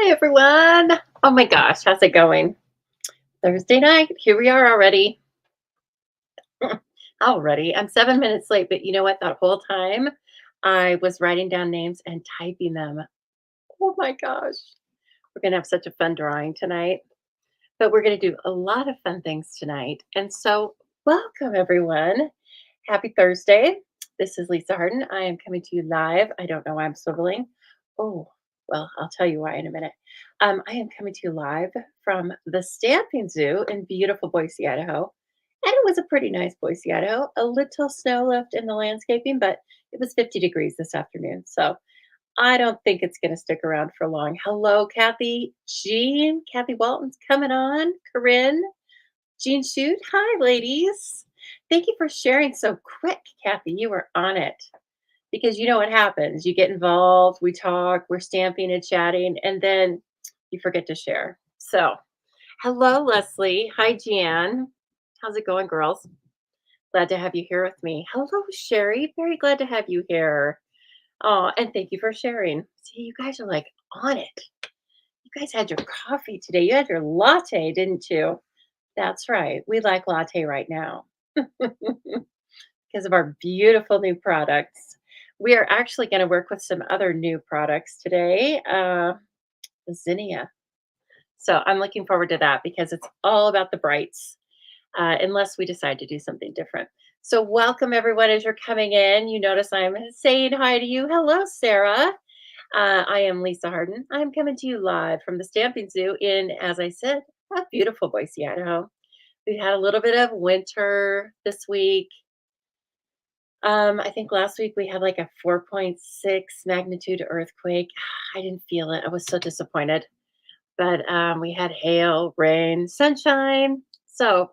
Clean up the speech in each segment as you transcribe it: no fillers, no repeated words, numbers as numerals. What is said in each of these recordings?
Hi, everyone. Oh my gosh, how's it going? Thursday night. Here we are already. Already. I'm 7 minutes late, but you know what? That whole time I was writing down names and typing them. Oh my gosh. We're going to have such a fun drawing tonight, but we're going to do a lot of fun things tonight. And so, welcome, everyone. Happy Thursday. This is Lisa Harden. I am coming to you live. I don't know why I'm swiveling. Oh, well, I'll tell you why in a minute. I am coming to you live from the Stamping Zoo in beautiful Boise, Idaho. And it was a pretty nice Boise, Idaho. A little snow left in the landscaping, but it was 50 degrees this afternoon. So I don't think it's going to stick around for long. Hello, Kathy Jean. Kathy Walton's coming on. Corinne. Jean Shoot. Hi, ladies. Thank you for sharing so quick, Kathy. You were on it because you know what happens. You get involved, we talk, we're stamping and chatting, and then you forget to share. So, hello, Leslie. Hi, Jan. How's it going, girls? Glad to have you here with me. Hello, Sherry. Very glad to have you here. Oh, and thank you for sharing. See, you guys are like on it. You guys had your coffee today. You had your latte, didn't you? That's right. We like latte right now because of our beautiful new products. We are actually going to work with some other new products today. Zinnia. So I'm looking forward to that because it's all about the brights, unless we decide to do something different. So, welcome everyone as you're coming in. You notice I'm saying hi to you. Hello, Sarah. I am Lisa Harden. I'm coming to you live from the Stamping Zoo in, as I said, a beautiful Boise, Idaho. We had a little bit of winter this week. I think last week we had like a 4.6 magnitude earthquake. I didn't feel it. I was so disappointed. But we had hail, rain, sunshine. So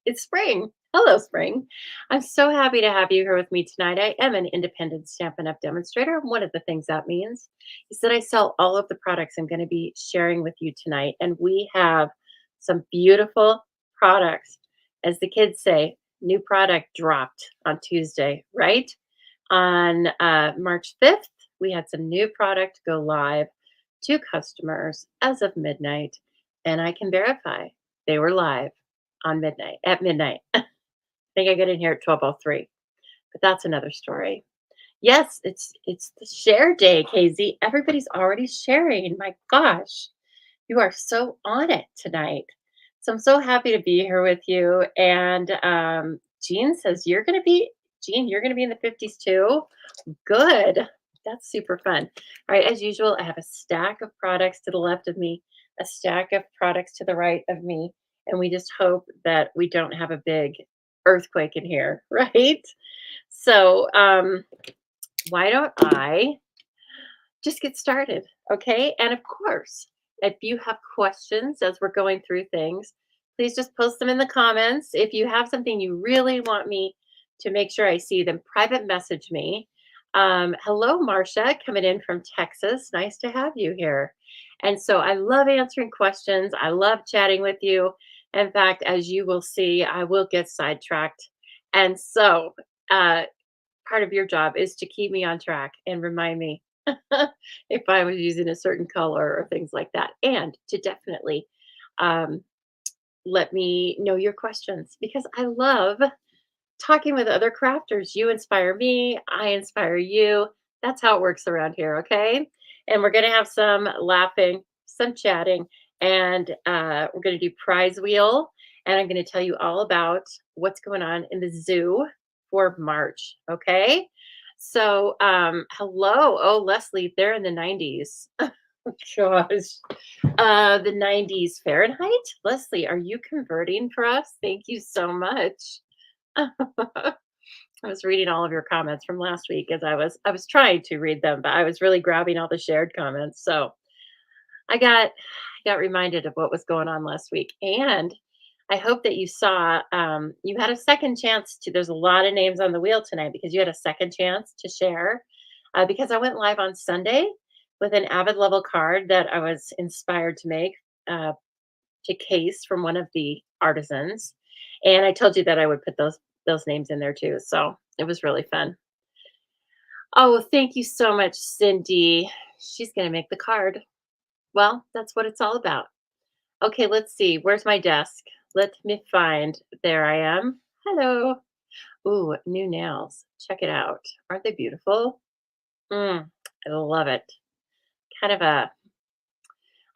it's spring. Hello, spring. I'm so happy to have you here with me tonight. I am an independent Stampin' Up! Demonstrator. One of the things that means is that I sell all of the products I'm going to be sharing with you tonight. And we have some beautiful products. As the kids say, new product dropped on Tuesday, right? On March 5th, we had some new product go live to customers as of midnight, and I can verify they were live on midnight at midnight. I think I get in here at 12:03, but that's another story. Yes, it's the share day, KZ. Everybody's already sharing. My gosh, you are so on it tonight. So I'm so happy to be here with you. And Jean says you're gonna be in the 50s too. Good. That's super fun. All right, as usual, I have a stack of products to the left of me, a stack of products to the right of me, and we just hope that we don't have a big earthquake in here, right? So, why don't I just get started? Okay. And of course, if you have questions as we're going through things, please just post them in the comments. If you have something you really want me to make sure I see, then private message me. Hello, Marcia, coming in from Texas. Nice to have you here. And so I love answering questions. I love chatting with you. In fact, as you will see, I will get sidetracked. And so, uh, part of your job is to keep me on track and remind me if I was using a certain color or things like that, and to definitely um, let me know your questions because I love talking with other crafters. You inspire me, I inspire you. That's how it works around here, okay? And we're going to have some laughing, some chatting, and we're going to do prize wheel. And I'm going to tell you all about what's going on in the zoo for March, okay? So, hello. Oh, Leslie, they're in the 90s. Gosh. The 90s Fahrenheit. Leslie, are you converting for us? Thank you so much. I was reading all of your comments from last week as I was trying to read them, but I was really grabbing all the shared comments. So I got reminded of what was going on last week. And I hope that you saw you had a second chance to there's a lot of names on the wheel tonight because you had a second chance to share. Because I went live on Sunday with an Avid level card that I was inspired to make uh, to case from one of the artisans. And I told you that I would put those names in there too. So it was really fun. Oh, thank you so much, Cindy. She's gonna make the card. Well, that's what it's all about. Okay, let's see. Where's my desk? Let me find. There I am. Hello. Ooh, new nails. Check it out. Aren't they beautiful? I love it. Kind of a,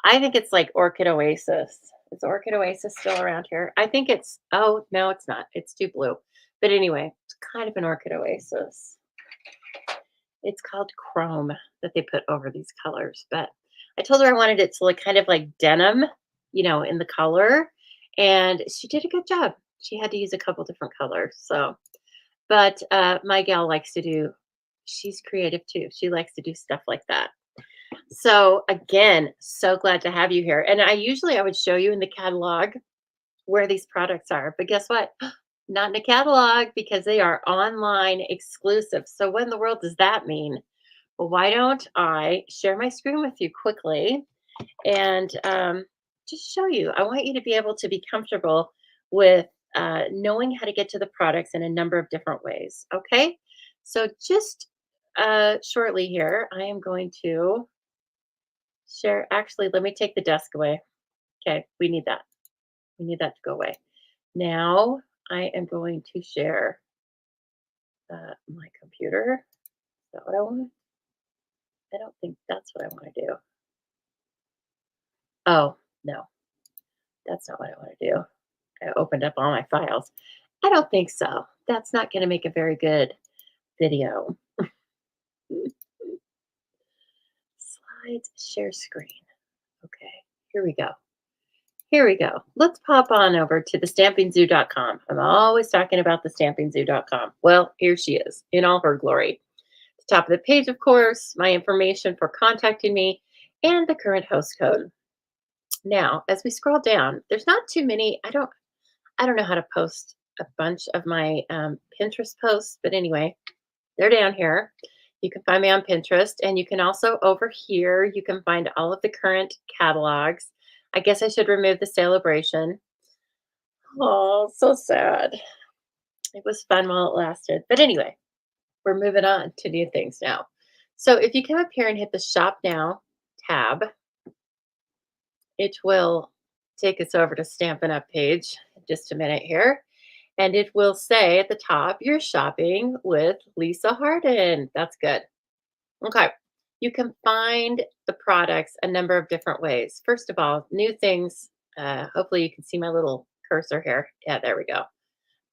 I think it's like Orchid Oasis. Is Orchid Oasis still around here? I think it's, oh, no, it's not. It's too blue. But anyway, it's kind of an Orchid Oasis. It's called chrome that they put over these colors. But I told her I wanted it to look kind of like denim, in the color. And she did a good job. She had to use a couple different colors. So, but my gal likes to do, she's creative too. She likes to do stuff like that. So again, so glad to have you here. And I would show you in the catalog where these products are, but guess what? Not in a catalog because they are online exclusive. So what in the world does that mean? Well, why don't I share my screen with you quickly and just show you? I want you to be able to be comfortable with knowing how to get to the products in a number of different ways. Okay. So just shortly here, I am going to share. Actually, let me take the desk away. Okay. We need that. We need that to go away. Now I am going to share my computer. Is that what I want? I don't think that's what I want to do. Oh, no, that's not what I want to do. I opened up all my files. I don't think so. That's not going to make a very good video. Slides, share screen. Okay, here we go. Here we go. Let's pop on over to thestampingzoo.com. I'm always talking about thestampingzoo.com. Well, here she is in all her glory. The top of the page, of course, my information for contacting me and the current host code. Now, as we scroll down, there's not too many. I don't know how to post a bunch of my Pinterest posts, but anyway, they're down here. You can find me on Pinterest, and you can also over here, you can find all of the current catalogs. I guess I should remove the celebration. Oh, so sad. It was fun while it lasted. But anyway, we're moving on to new things now. So if you come up here and hit the Shop Now tab, it will take us over to Stampin' Up page in just a minute here. And it will say at the top, you're shopping with Lisa Harden. That's good. Okay. You can find the products a number of different ways. First of all, new things. Hopefully, you can see my little cursor here. Yeah, there we go.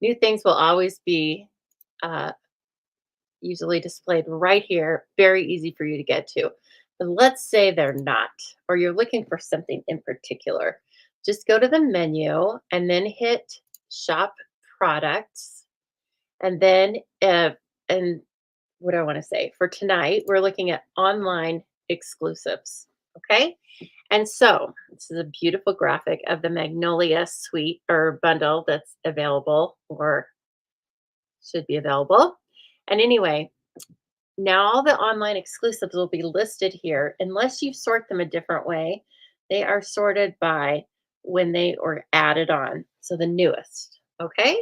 New things will always be uh, usually displayed right here. Very easy for you to get to. But let's say they're not, or you're looking for something in particular. Just go to the menu and then hit Shop Products. And then, and what do I want to say? For tonight, we're looking at online exclusives. Okay. And so this is a beautiful graphic of the Magnolia suite or bundle that's available or should be available. And anyway, now all the online exclusives will be listed here unless you sort them a different way. They are sorted by when they were added on. So the newest. Okay.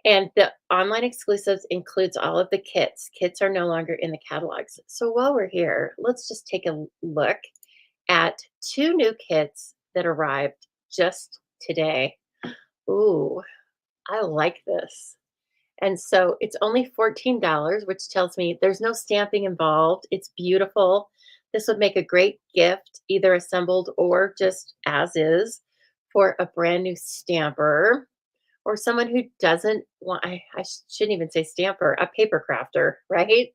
And the online exclusives includes all of the kits. Kits are no longer in the catalogs. So while we're here, let's just take a look at two new kits that arrived just today. Ooh, I like this. And so it's only $14, which tells me there's no stamping involved. It's beautiful. This would make a great gift, either assembled or just as is, for a brand new stamper or someone who doesn't want, I shouldn't even say stamper, a paper crafter, right?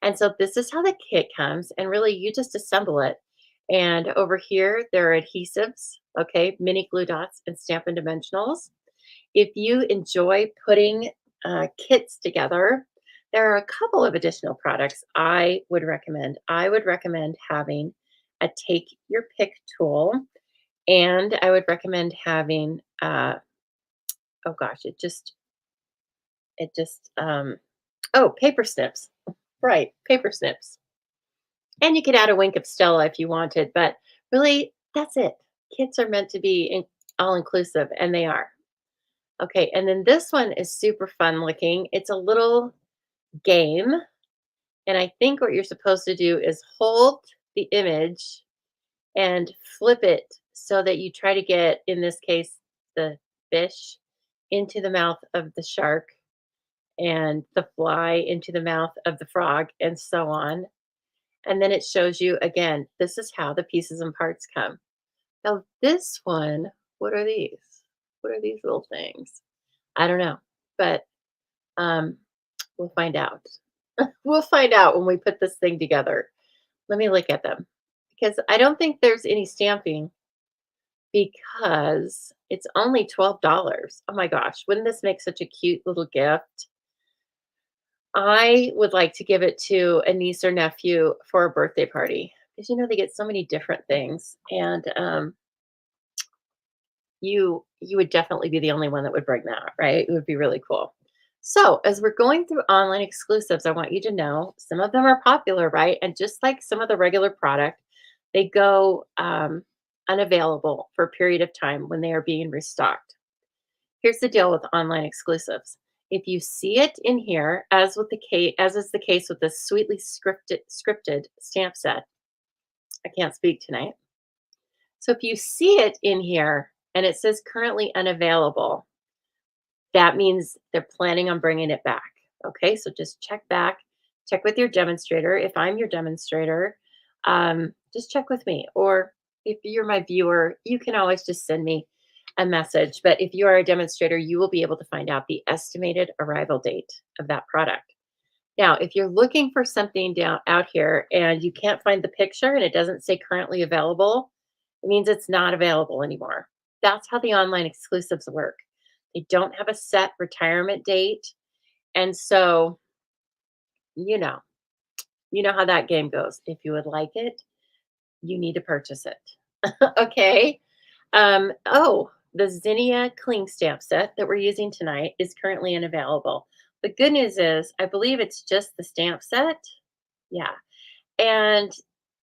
And so this is how the kit comes, and really you just assemble it. And over here, there are adhesives, okay, mini glue dots and Stampin' Dimensionals. If you enjoy putting kits together, there are a couple of additional products I would recommend. I would recommend having a take your pick tool, and I would recommend having, oh gosh, oh, paper snips. Right, paper snips. And you could add a wink of Stella if you wanted, but really, that's it. Kits are meant to be all inclusive, and they are. Okay, and then this one is super fun looking. It's a little game, and I think what you're supposed to do is hold the image and flip it so that you try to get, in this case, the fish into the mouth of the shark and the fly into the mouth of the frog and so on. And then it shows you again, this is how the pieces and parts come. Now, this one, what are these? What are these little things? I don't know, but um, we'll find out. We'll find out when we put this thing together. Let me look at them because I don't think there's any stamping because it's only $12. Oh my gosh, wouldn't this make such a cute little gift? I would like to give it to a niece or nephew for a birthday party because they get so many different things, and you would definitely be the only one that would bring that, right? It would be really cool. So, as we're going through online exclusives, I want you to know some of them are popular, right? And just like some of the regular product, they go unavailable for a period of time when they are being restocked. Here's the deal with online exclusives. If you see it in here, as is the case with this sweetly scripted stamp set, I can't speak tonight. So if you see it in here and it says currently unavailable, that means they're planning on bringing it back. Okay, so just check back, check with your demonstrator. If I'm your demonstrator, just check with me. Or if you're my viewer, you can always just send me a message. But if you are a demonstrator, you will be able to find out the estimated arrival date of that product. Now, if you're looking for something down out here and you can't find the picture and it doesn't say currently available, it means it's not available anymore. That's how the online exclusives work. They don't have a set retirement date. And so, you know, you know how that game goes. If you would like it, you need to purchase it. Okay. The Zinnia Cling Stamp set that we're using tonight is currently unavailable. The good news is, I believe it's just the stamp set. Yeah. And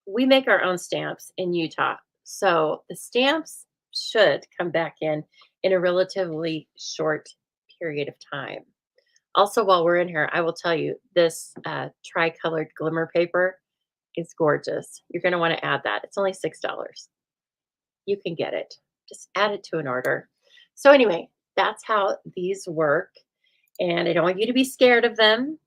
we make our own stamps in Utah. So the stamps should come back in a relatively short period of time. Also, while we're in here, I will tell you this tri-colored glimmer paper is gorgeous. You're going to want to add that. It's only $6. You can get it. Just add it to an order. So anyway, that's how these work. And I don't want you to be scared of them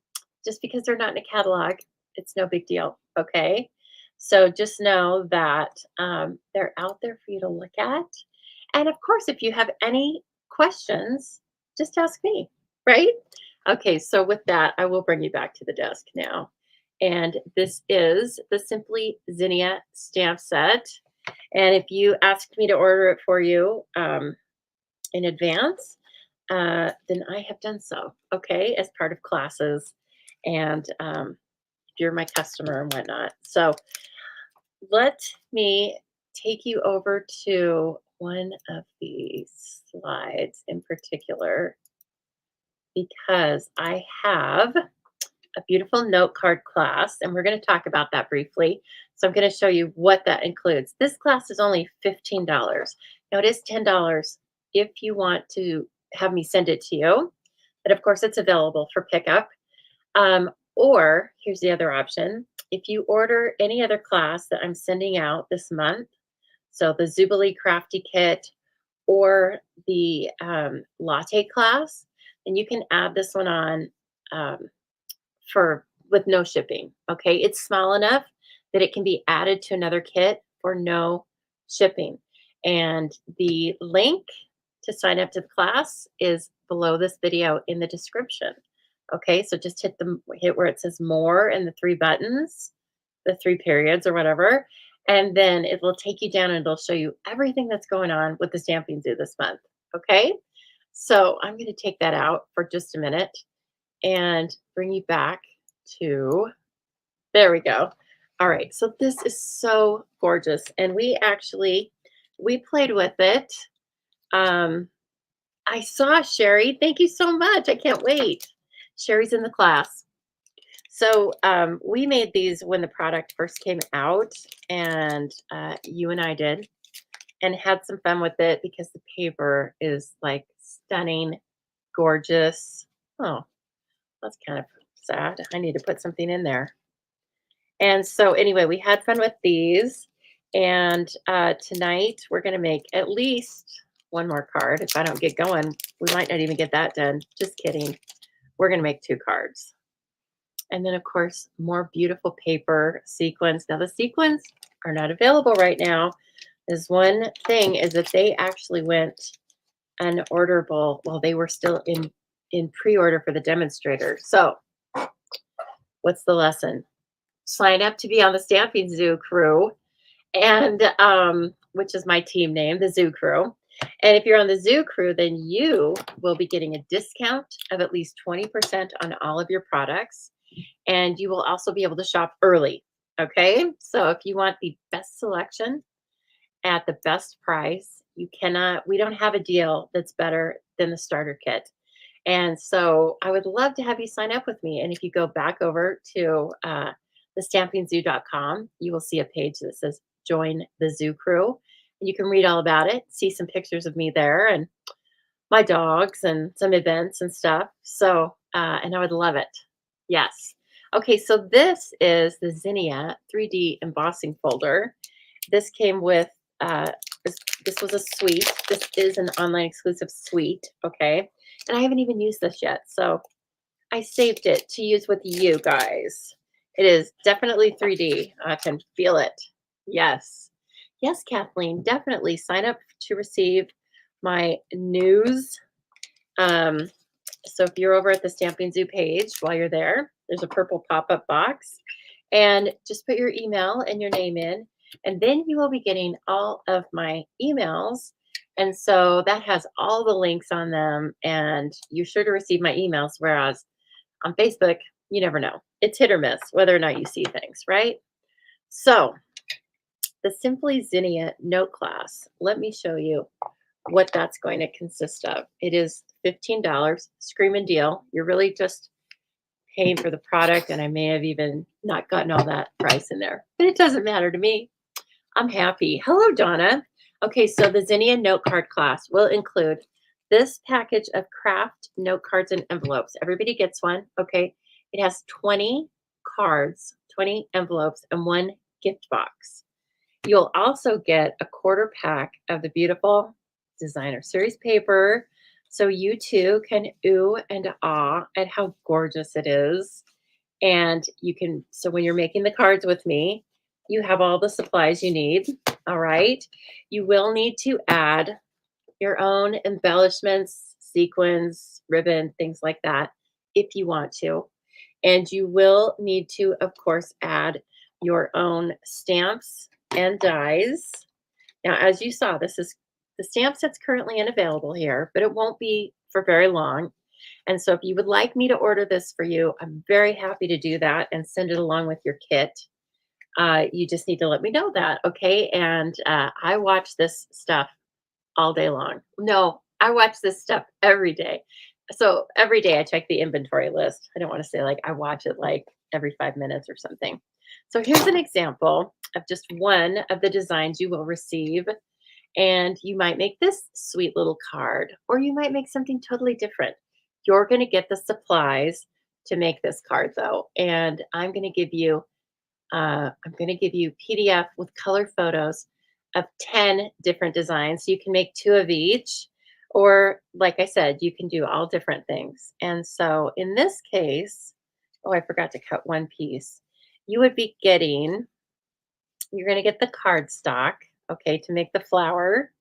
just because they're not in a catalog. It's no big deal. Okay. So just know that they're out there for you to look at. And of course, if you have any questions, just ask me, right? Okay. So with that, I will bring you back to the desk now. And this is the Simply Zinnia stamp set. And if you asked me to order it for you in advance, then I have done so, okay, as part of classes and if you're my customer and whatnot. So let me take you over to one of these slides in particular because I have a beautiful note card class, and we're going to talk about that briefly. So I'm going to show you what that includes. This class is only $15. Now it is $10 if you want to have me send it to you, but of course it's available for pickup. Or here's the other option. If you order any other class that I'm sending out this month, so the Zubilee Crafty Kit or the latte class, then you can add this one on for with no shipping. Okay, it's small enough that it can be added to another kit for no shipping. And the link to sign up to the class is below this video in the description. Okay, so just hit where it says more and the three buttons, the three periods or whatever, and then it will take you down and it'll show you everything that's going on with the Stamping Zoo this month. Okay, so I'm going to take that out for just a minute and bring you back to, there we go. All right, so this is so gorgeous. And we played with it. I saw Sherry. Thank you so much. I can't wait. Sherry's in the class. So we made these when the product first came out, and you and I did, and had some fun with it because the paper is like stunning, gorgeous. Oh, that's kind of sad. I need to put something in there. And so anyway, we had fun with these. And tonight we're going to make at least one more card. If I don't get going, we might not even get that done. Just kidding. We're going to make 2 cards. And then, of course, more beautiful paper sequins. Now, the sequins are not available right now. This one thing is that they actually went unorderable while they were still in pre-order for the demonstrator. So, what's the lesson? Sign up to be on the Stamping Zoo crew, and which is my team name, the Zoo Crew. And if you're on the Zoo Crew, then you will be getting a discount of at least 20% on all of your products. And you will also be able to shop early. Okay. So if you want the best selection at the best price, we don't have a deal that's better than the starter kit. And so I would love to have you sign up with me. And if you go back over to thestampingzoo.com, you will see a page that says Join the Zoo Crew. And you can read all about it, see some pictures of me there and my dogs and some events and stuff. So, and I would love it. Yes. Okay, so this is the Zinnia 3D embossing folder. This came with, this was a suite. This is an online exclusive suite, okay? And I haven't even used this yet, so I saved it to use with you guys. It is definitely 3D. I can feel it. Yes. Yes, Kathleen, definitely sign up to receive my news. So if you're over at the Stamping Zoo page while you're there, there's a purple pop-up box. And just put your email and your name in, and then you will be getting all of my emails. And so that has all the links on them, and you're sure to receive my emails. Whereas on Facebook, you never know. It's hit or miss whether or not you see things, right? So the Simply Zinnia Note Class, let me show you what that's going to consist of. It is $15, screaming deal. You're really just paying for the product, and I may have even not gotten all that price in there, but it doesn't matter to me. I'm happy. Hello, Donna. Okay, so the Zinnia Note Card class will include this package of Kraft Note Cards and envelopes. Everybody gets one, okay? It has 20 cards, 20 envelopes, and 1 gift box. You'll also get a quarter pack of the beautiful designer series paper, so you too can ooh and ah at how gorgeous it is. And you can, so when you're making the cards with me, you have all the supplies you need. All right. You will need to add your own embellishments, sequins, ribbon, things like that, if you want to. And you will need to, of course, add your own stamps and dies. Now, as you saw, this is the stamp set's currently unavailable here, but it won't be for very long. And so if you would like me to order this for you, I'm very happy to do that and send it along with your kit. You just need to let me know that, okay? And I watch this stuff all day long. No, I watch this stuff every day. So every day I check the inventory list. I don't want to say like I watch it like every 5 minutes or something. So here's an example of just one of the designs you will receive. And you might make this sweet little card, or you might make something totally different. You're going to get the supplies to make this card though. And I'm going to give you PDF with color photos of 10 different designs. So you can make 2 of each, or like I said, you can do all different things. And so in this case, oh, I forgot to cut one piece. You would be getting, you're going to get the cardstock, okay, to make the flower.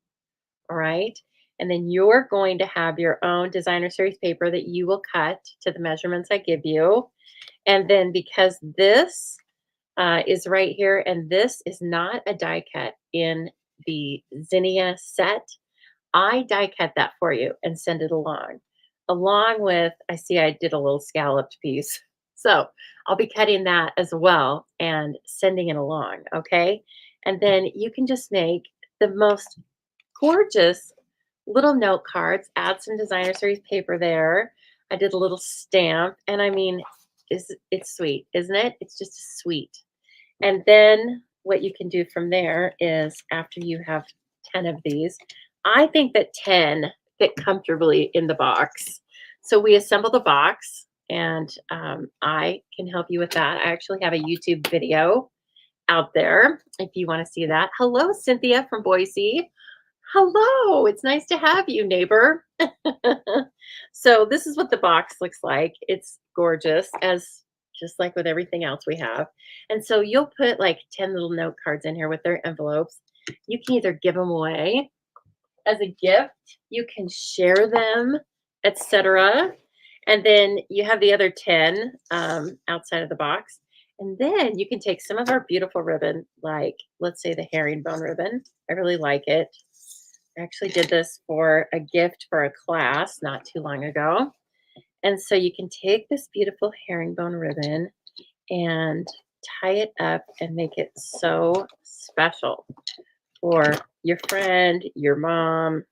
All right. And then you're going to have your own designer series paper that you will cut to the measurements I give you. And then because this is right here, and this is not a die cut in the Zinnia set, I die cut that for you and send it along with, I see I did a little scalloped piece. So I'll be cutting that as well and sending it along, okay? And then you can just make the most gorgeous little note cards, add some designer series paper there. I did a little stamp, and I mean, it's sweet, isn't it? It's just sweet. And then what you can do from there is after you have 10 of these, I think that 10 fit comfortably in the box. So we assemble the box, and I can help you with that. I actually have a YouTube video out there if you want to see that. Hello, Cynthia from Boise. Hello, it's nice to have you, neighbor. So this is what the box looks like. It's gorgeous, as just like with everything else we have. And so you'll put like 10 little note cards in here with their envelopes. You can either give them away as a gift, you can share them, etc. And then you have the other 10 outside of the box. And then you can take some of our beautiful ribbon, like let's say the herringbone ribbon. I really like it. I actually did this for a gift for a class not too long ago. And so you can take this beautiful herringbone ribbon and tie it up and make it so special for your friend, your mom,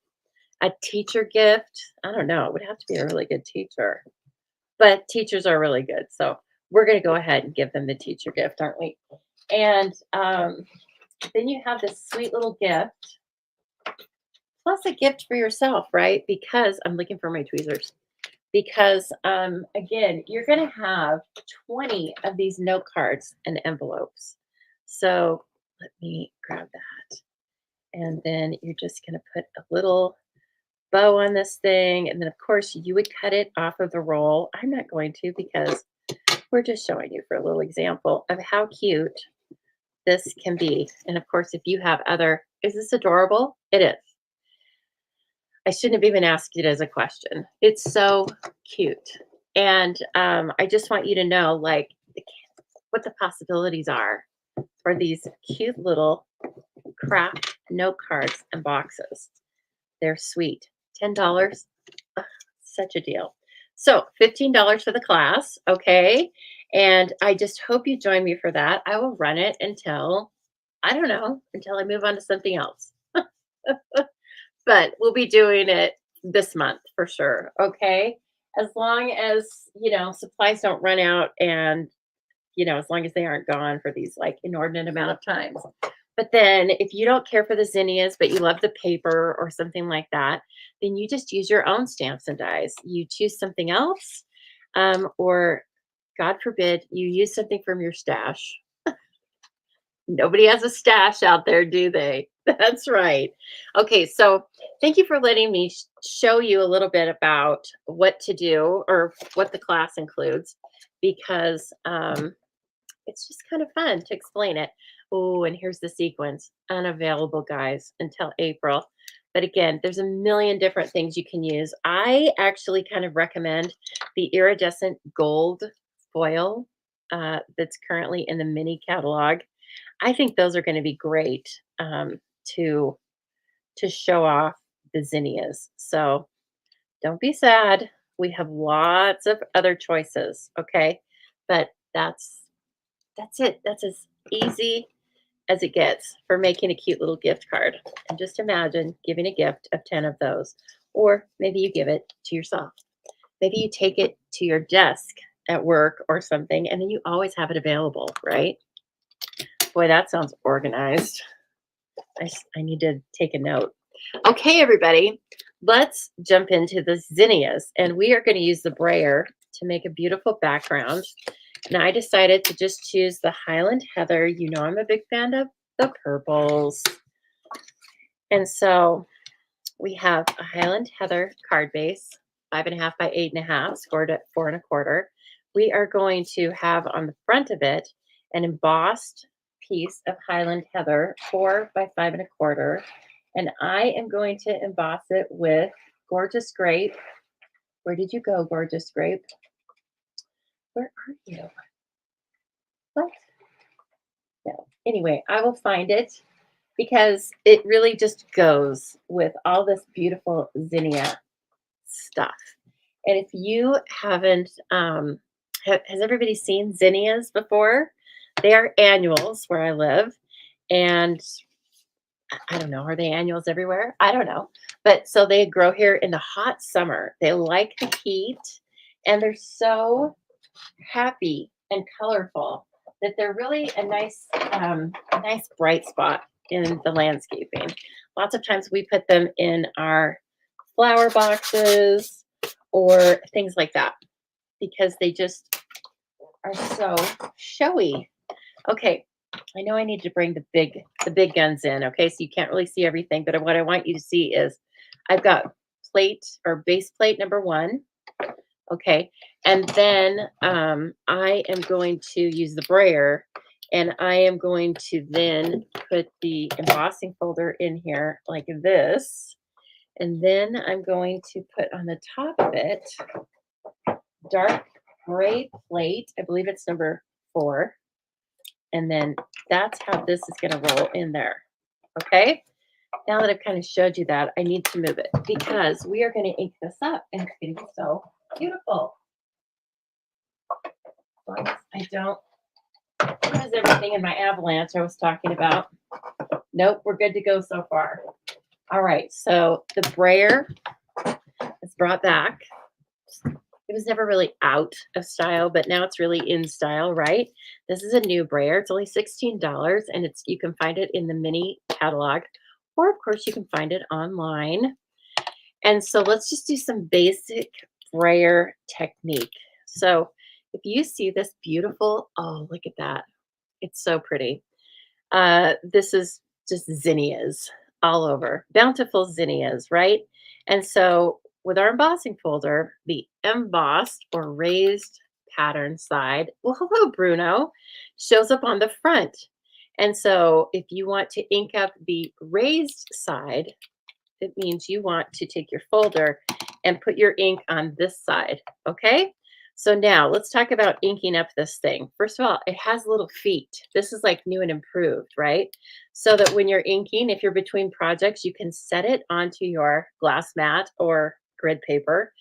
a teacher gift. I don't know. It would have to be a really good teacher, but teachers are really good. So we're going to go ahead and give them the teacher gift, aren't we? And then you have this sweet little gift, plus a gift for yourself, right? Because I'm looking for my tweezers. Because again, you're going to have 20 of these note cards and envelopes. So let me grab that. And then you're just going to put a little bow on this thing. And then, of course, you would cut it off of the roll. I'm not going to because we're just showing you for a little example of how cute this can be. And, of course, if you have other, is this adorable? It is. I shouldn't have even asked it as a question. It's so cute. And I just want you to know, like, what the possibilities are for these cute little Kraft note cards and boxes. They're sweet. $10. Ugh, such a deal. So $15 for the class, okay? And I just hope you join me for that. I will run it until, I don't know, until I move on to something else. But we'll be doing it this month for sure, okay? As long as, supplies don't run out and, as long as they aren't gone for these like inordinate amount of times. But then if you don't care for the zinnias, but you love the paper or something like that, then you just use your own stamps and dies. You choose something else, or God forbid, you use something from your stash. Nobody has a stash out there, do they? That's right. Okay, so thank you for letting me show you a little bit about what to do or what the class includes, because it's just kind of fun to explain it. Oh, and here's the sequence. Unavailable, guys, until April. But again, there's a million different things you can use. I actually kind of recommend the iridescent gold foil that's currently in the mini catalog. I think those are going to be great to show off the zinnias. So don't be sad. We have lots of other choices. Okay, but that's it. That's as easy as it gets for making a cute little gift card. And just imagine giving a gift of 10 of those, or maybe you give it to yourself. Maybe you take it to your desk at work or something, and then you always have it available, right? Boy, that sounds organized. I need to take a note. Okay, everybody, let's jump into the zinnias. And we are going to use the brayer to make a beautiful background. And I decided to just choose the Highland Heather. You know I'm a big fan of the purples. And so we have a Highland Heather card base, 5.5 by 8.5, scored at 4.25. We are going to have on the front of it an embossed piece of Highland Heather, 4 by 5.25. And I am going to emboss it with Gorgeous Grape. Where did you go, Gorgeous Grape? Where are you? What? No. Anyway, I will find it because it really just goes with all this beautiful zinnia stuff. And if you haven't, has everybody seen zinnias before? They are annuals where I live. And I don't know, are they annuals everywhere? I don't know. But so they grow here in the hot summer. They like the heat and they're so happy and colorful that they're really a nice bright spot in the landscaping. Lots of times we put them in our flower boxes or things like that because they just are so showy. Okay, I know I need to bring the big guns in, okay? So you can't really see everything, but what I want you to see is I've got plate or base plate number 1, okay? And then I am going to use the brayer, and I am going to then put the embossing folder in here like this. And then I'm going to put on the top of it dark gray plate. I believe it's number 4. And then that's how this is going to roll in there. Okay. Now that I've kind of showed you that, I need to move it because we are going to ink this up and it's going to be so beautiful. As long as I don't lose everything in my avalanche I was talking about. Nope, we're good to go so far. All right. So the brayer is brought back. It was never really out of style, but now it's really in style, right? This is a new brayer. It's only $16 and you can find it in the mini catalog, or of course you can find it online. And so let's just do some basic brayer technique. So if you see this beautiful, oh, look at that. It's so pretty. This is just zinnias all over, bountiful zinnias, right? And so with our embossing folder, the embossed or raised pattern side, well, hello, Bruno, shows up on the front. And so if you want to ink up the raised side, it means you want to take your folder and put your ink on this side, okay? So now let's talk about inking up this thing. First of all, it has little feet. This is like new and improved, right? So that when you're inking, if you're between projects, you can set it onto your glass mat or grid paper,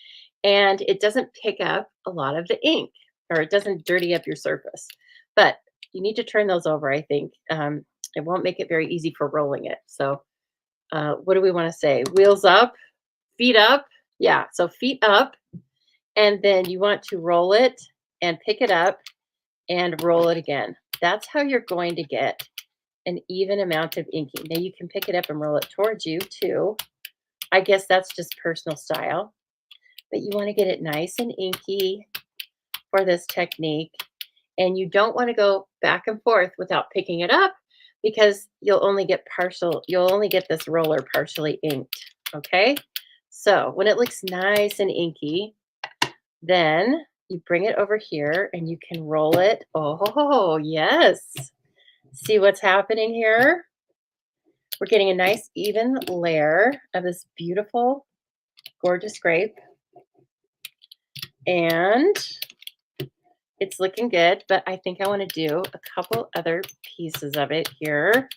and it doesn't pick up a lot of the ink, or it doesn't dirty up your surface. But you need to turn those over, I think. It won't make it very easy for rolling it. So what do we want to say? Wheels up, feet up. Yeah, so feet up. And then you want to roll it and pick it up and roll it again. That's how you're going to get an even amount of inking. Now you can pick it up and roll it towards you too. I guess that's just personal style. But you want to get it nice and inky for this technique. And you don't want to go back and forth without picking it up because you'll only get this roller partially inked. Okay. So when it looks nice and inky, then you bring it over here and you can roll it. Oh, yes. See what's happening here? We're getting a nice even layer of this beautiful, gorgeous grape. And it's looking good, but I think I want to do a couple other pieces of it here.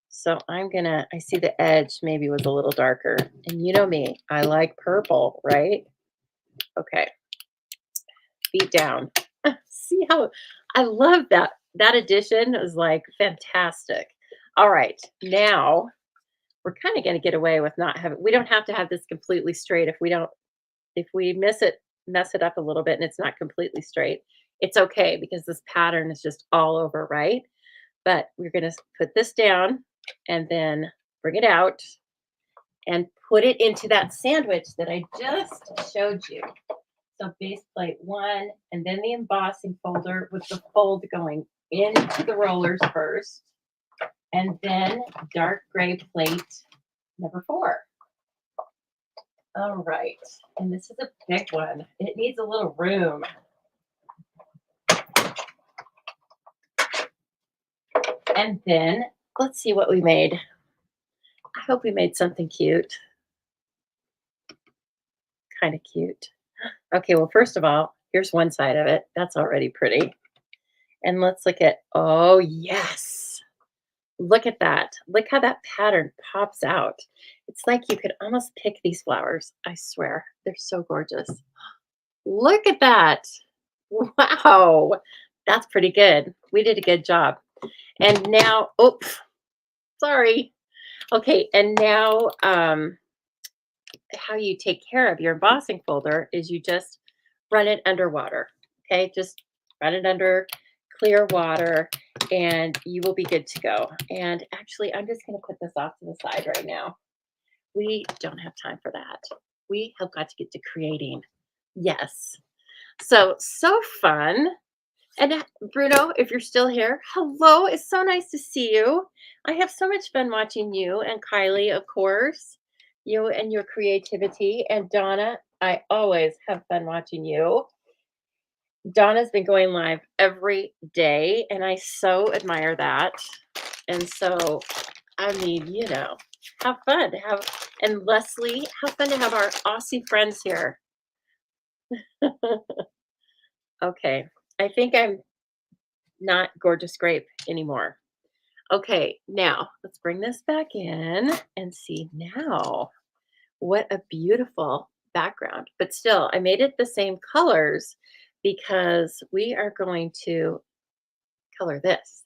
So I see the edge maybe was a little darker. And you know me, I like purple, right? Okay. Feet down. See how I love that. That addition is like fantastic. All right. Now we're kind of going to get away with not having, we don't have to have this completely straight. If we mess it up a little bit and it's not completely straight, it's okay because this pattern is just all over, right? But we're going to put this down and then bring it out and put it into that sandwich that I just showed you. So base plate 1, and then the embossing folder with the fold going into the rollers first, and then dark gray plate number 4. All right, and this is a big one. It needs a little room. And then let's see what we made. I hope we made something cute. Kind of cute. Okay, well, first of all, here's one side of it. That's already pretty. And let's look at, oh, yes. Look at that. Look how that pattern pops out. It's like you could almost pick these flowers. I swear, they're so gorgeous. Look at that. Wow. That's pretty good. We did a good job. And now, oops, sorry. Okay, and now how you take care of your embossing folder is you just run it under water. Okay, just run it under clear water and you will be good to go. And actually, I'm just going to put this off to the side right now. We don't have time for that. We have got to get to creating. Yes. So fun. And Bruno, if you're still here, hello. It's so nice to see you. I have so much fun watching you and Kylie, of course, you and your creativity. And Donna, I always have fun watching you. Donna's been going live every day, and I so admire that. And so, I mean, have fun. And Leslie, how fun to have our Aussie friends here. Okay, I think I'm not gorgeous grape anymore. Okay, now let's bring this back in and see now. What a beautiful background. But still, I made it the same colors because we are going to color this.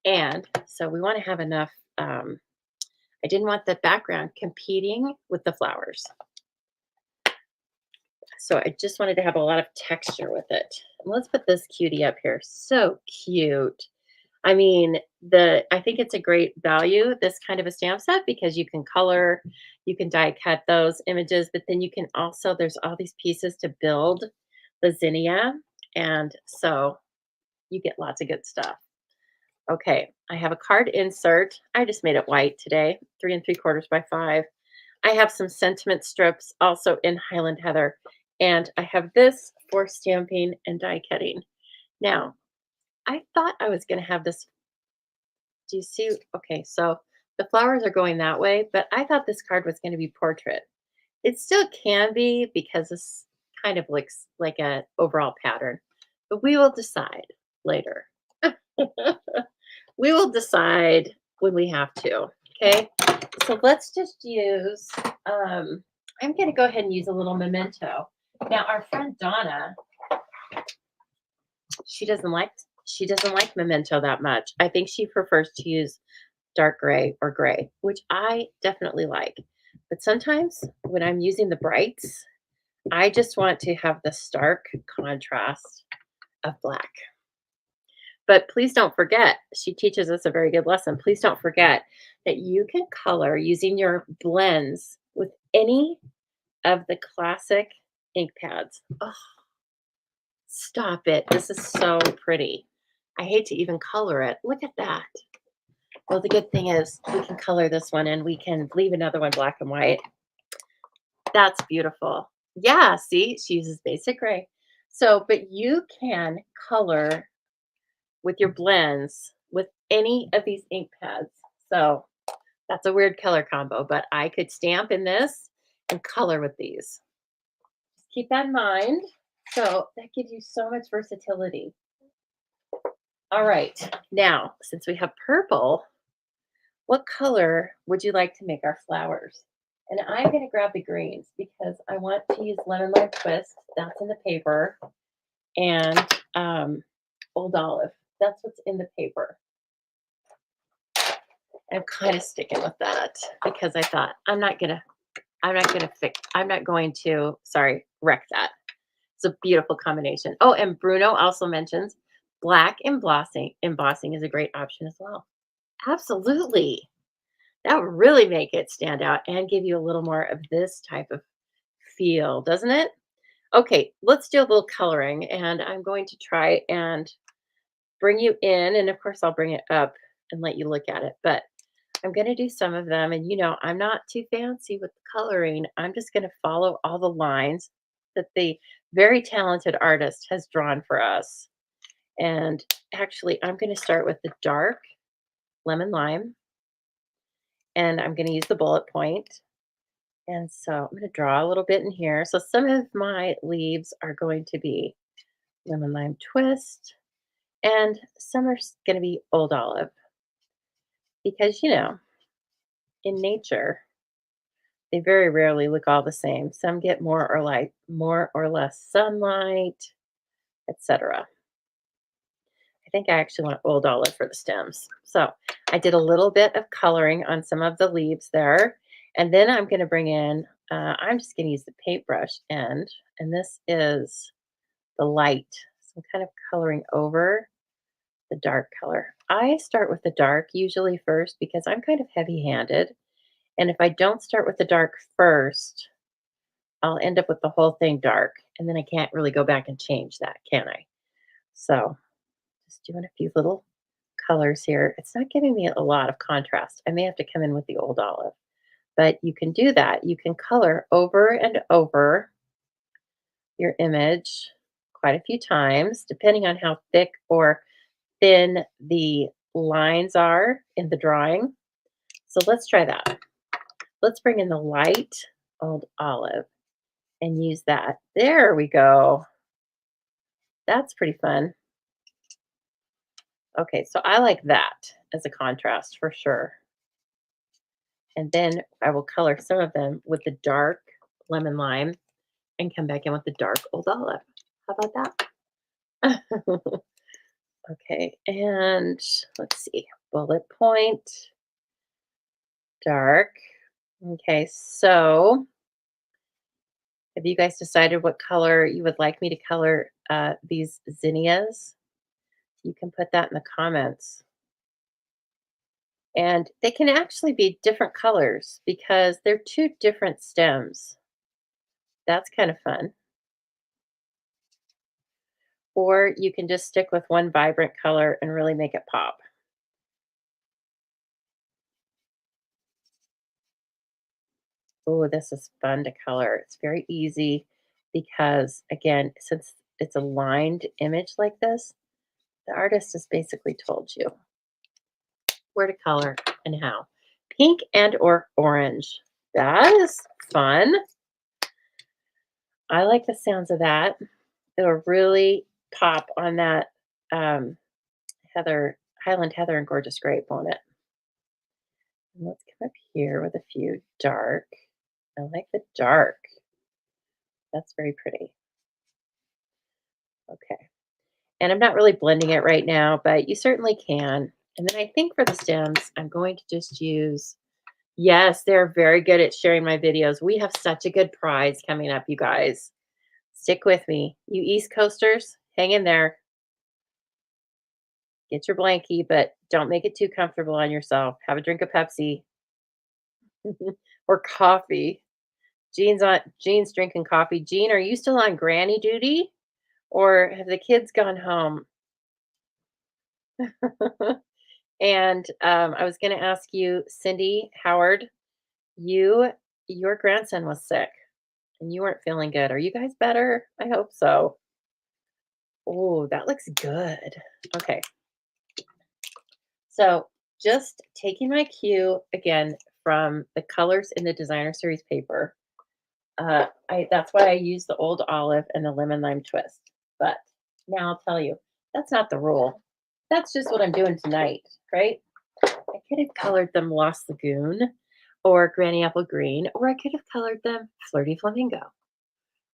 And so we want to have enough. I didn't want the background competing with the flowers. So I just wanted to have a lot of texture with it. And let's put this cutie up here. So cute. I mean, I think it's a great value, this kind of a stamp set, because you can color, you can die cut those images, but then you can also, there's all these pieces to build the zinnia. And so you get lots of good stuff. Okay, I have a card insert. I just made it white today, 3 3/4 by 5. I have some sentiment strips also in Highland Heather, and I have this for stamping and die cutting. Now, I thought I was going to have this. Do you see? Okay, so the flowers are going that way, but I thought this card was going to be portrait. It still can be because this kind of looks like a overall pattern, but we will decide later. We will decide when we have to. Okay, so let's just use. I'm going to go ahead and use a little memento. Now, our friend Donna, she doesn't like memento that much. I think she prefers to use dark gray or gray, which I definitely like. But sometimes when I'm using the brights, I just want to have the stark contrast of black. But please don't forget, she teaches us a very good lesson. Please don't forget that you can color using your blends with any of the classic ink pads. Oh, stop it. This is so pretty. I hate to even color it. Look at that. Well, the good thing is we can color this one and we can leave another one black and white. That's beautiful. Yeah, see, she uses basic gray. So, but you can color with your blends with any of these ink pads. So that's a weird color combo, but I could stamp in this and color with these. Just keep that in mind. So that gives you so much versatility. All right, now since we have purple, what color would you like to make our flowers? And I'm going to grab the greens because I want to use lemon lime twist. That's in the paper. And old olive. That's what's in the paper. I'm kind of sticking with that because I thought I'm not going to wreck that. It's a beautiful combination. Oh, and Bruno also mentions black embossing. Embossing is a great option as well. Absolutely. That would really make it stand out and give you a little more of this type of feel, doesn't it? Okay, let's do a little coloring, and I'm going to try and bring you in, and of course I'll bring it up and let you look at it, but I'm going to do some of them, and I'm not too fancy with the coloring. I'm just going to follow all the lines that the very talented artist has drawn for us. And actually, I'm going to start with the dark lemon lime, and I'm going to use the bullet point. And so I'm going to draw a little bit in here. So some of my leaves are going to be lemon lime twist, and some are going to be old olive because, in nature, they very rarely look all the same. Some get more or less sunlight, etc. I think I actually want old olive for the stems. So I did a little bit of coloring on some of the leaves there. And then I'm going to bring in, I'm just going to use the paintbrush end. And this is the light. So I'm kind of coloring over the dark color. I start with the dark usually first because I'm kind of heavy-handed. And if I don't start with the dark first, I'll end up with the whole thing dark. And then I can't really go back and change that, can I? So just doing a few little colors here. It's not giving me a lot of contrast. I may have to come in with the old olive, but you can do that. You can color over and over your image quite a few times, depending on how thick or thin the lines are in the drawing. So let's try that. Let's bring in the light old olive and use that. There we go. That's pretty fun. Okay, so I like that as a contrast for sure. And then I will color some of them with the dark lemon lime and come back in with the dark old olive. How about that? Okay, and let's see. Bullet point, dark. Okay, so have you guys decided what color you would like me to color these zinnias? You can put that in the comments. And they can actually be different colors because they're two different stems. That's kind of fun. Or you can just stick with one vibrant color and really make it pop. Oh, this is fun to color. It's very easy because, again, since it's a lined image like this, the artist has basically told you where to color and how. Pink and or orange. That is fun. I like the sounds of that. It'll really pop on that um, heather, Highland heather and gorgeous grape, won't it? And let's come up here with a few dark. I like the dark. That's very pretty. Okay. And I'm not really blending it right now, but you certainly can. And then I think for the stems, I'm going to just use, yes, they're very good at sharing my videos. We have such a good prize coming up, you guys. Stick with me. You East Coasters, hang in there. Get your blankie, but don't make it too comfortable on yourself. Have a drink of Pepsi or coffee. Jean's drinking coffee. Jean, are you still on granny duty or have the kids gone home? And I was going to ask you, Cindy Howard, you your grandson was sick and you weren't feeling good. Are you guys better? I hope so. Oh, that looks good. Okay. So just taking my cue again from the colors in the designer series paper. That's why I use the old olive and the lemon lime twist. But now I'll tell you, that's not the rule. That's just what I'm doing tonight, right? I could have colored them Lost Lagoon or Granny Apple Green, or I could have colored them Flirty Flamingo.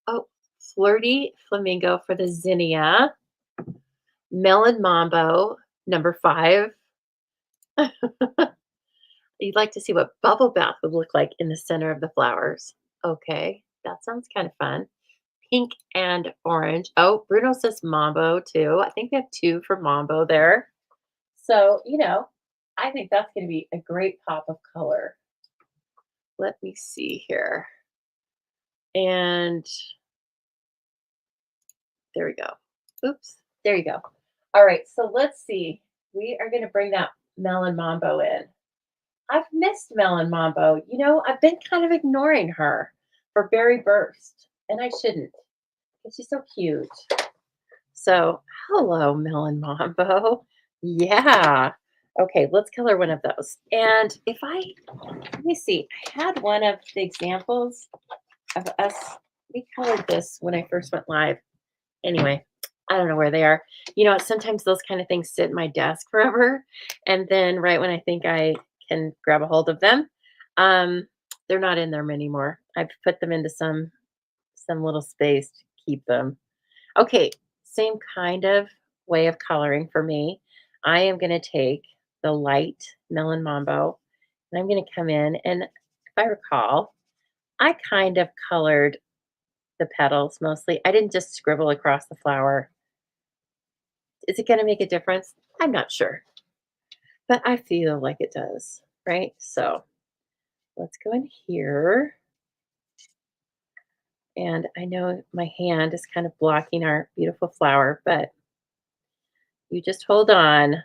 Oh, Flirty Flamingo for the Zinnia. Melon Mambo, number 5. You'd like to see what bubble bath would look like in the center of the flowers. Okay, that sounds kind of fun. Pink and orange. Oh, Bruno says Mambo too. I think we have 2 for Mambo there. So, I think that's going to be a great pop of color. Let me see here. And there we go. Oops. There you go. All right. So let's see. We are going to bring that Melon Mambo in. I've missed Melon Mambo. I've been kind of ignoring her for Berry Burst, and I shouldn't because she's so cute. So, hello, Melon Mambo. Yeah. Okay, let's color one of those. And let me see, I had one of the examples of us. We colored this when I first went live. Anyway, I don't know where they are. Sometimes those kind of things sit in my desk forever. And then right when I think I can grab a hold of them, they're not in there anymore. I've put them into some little space to keep them. Okay, same kind of way of coloring for me. I am going to take the light Melon Mambo and I'm going to come in. And if I recall, I kind of colored the petals mostly. I didn't just scribble across the flower. Is it going to make a difference? I'm not sure, but I feel like it does, right? So let's go in here. And I know my hand is kind of blocking our beautiful flower, but You just hold on.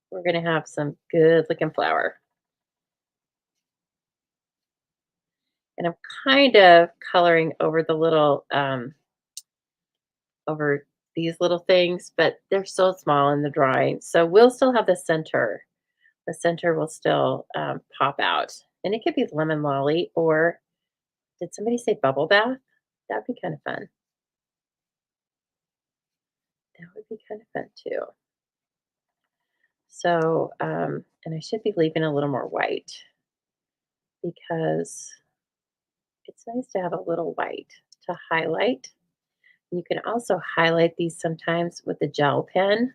We're going to have some good looking flower. And I'm kind of coloring over the little, over these little things, but they're so small in the drawing. So we'll still have the center. The center will still pop out. And it could be lemon lolly, or did somebody say bubble bath? That'd be kind of fun. That would be kind of fun too. So, and I should be leaving a little more white because it's nice to have a little white to highlight. You can also highlight these sometimes with a gel pen.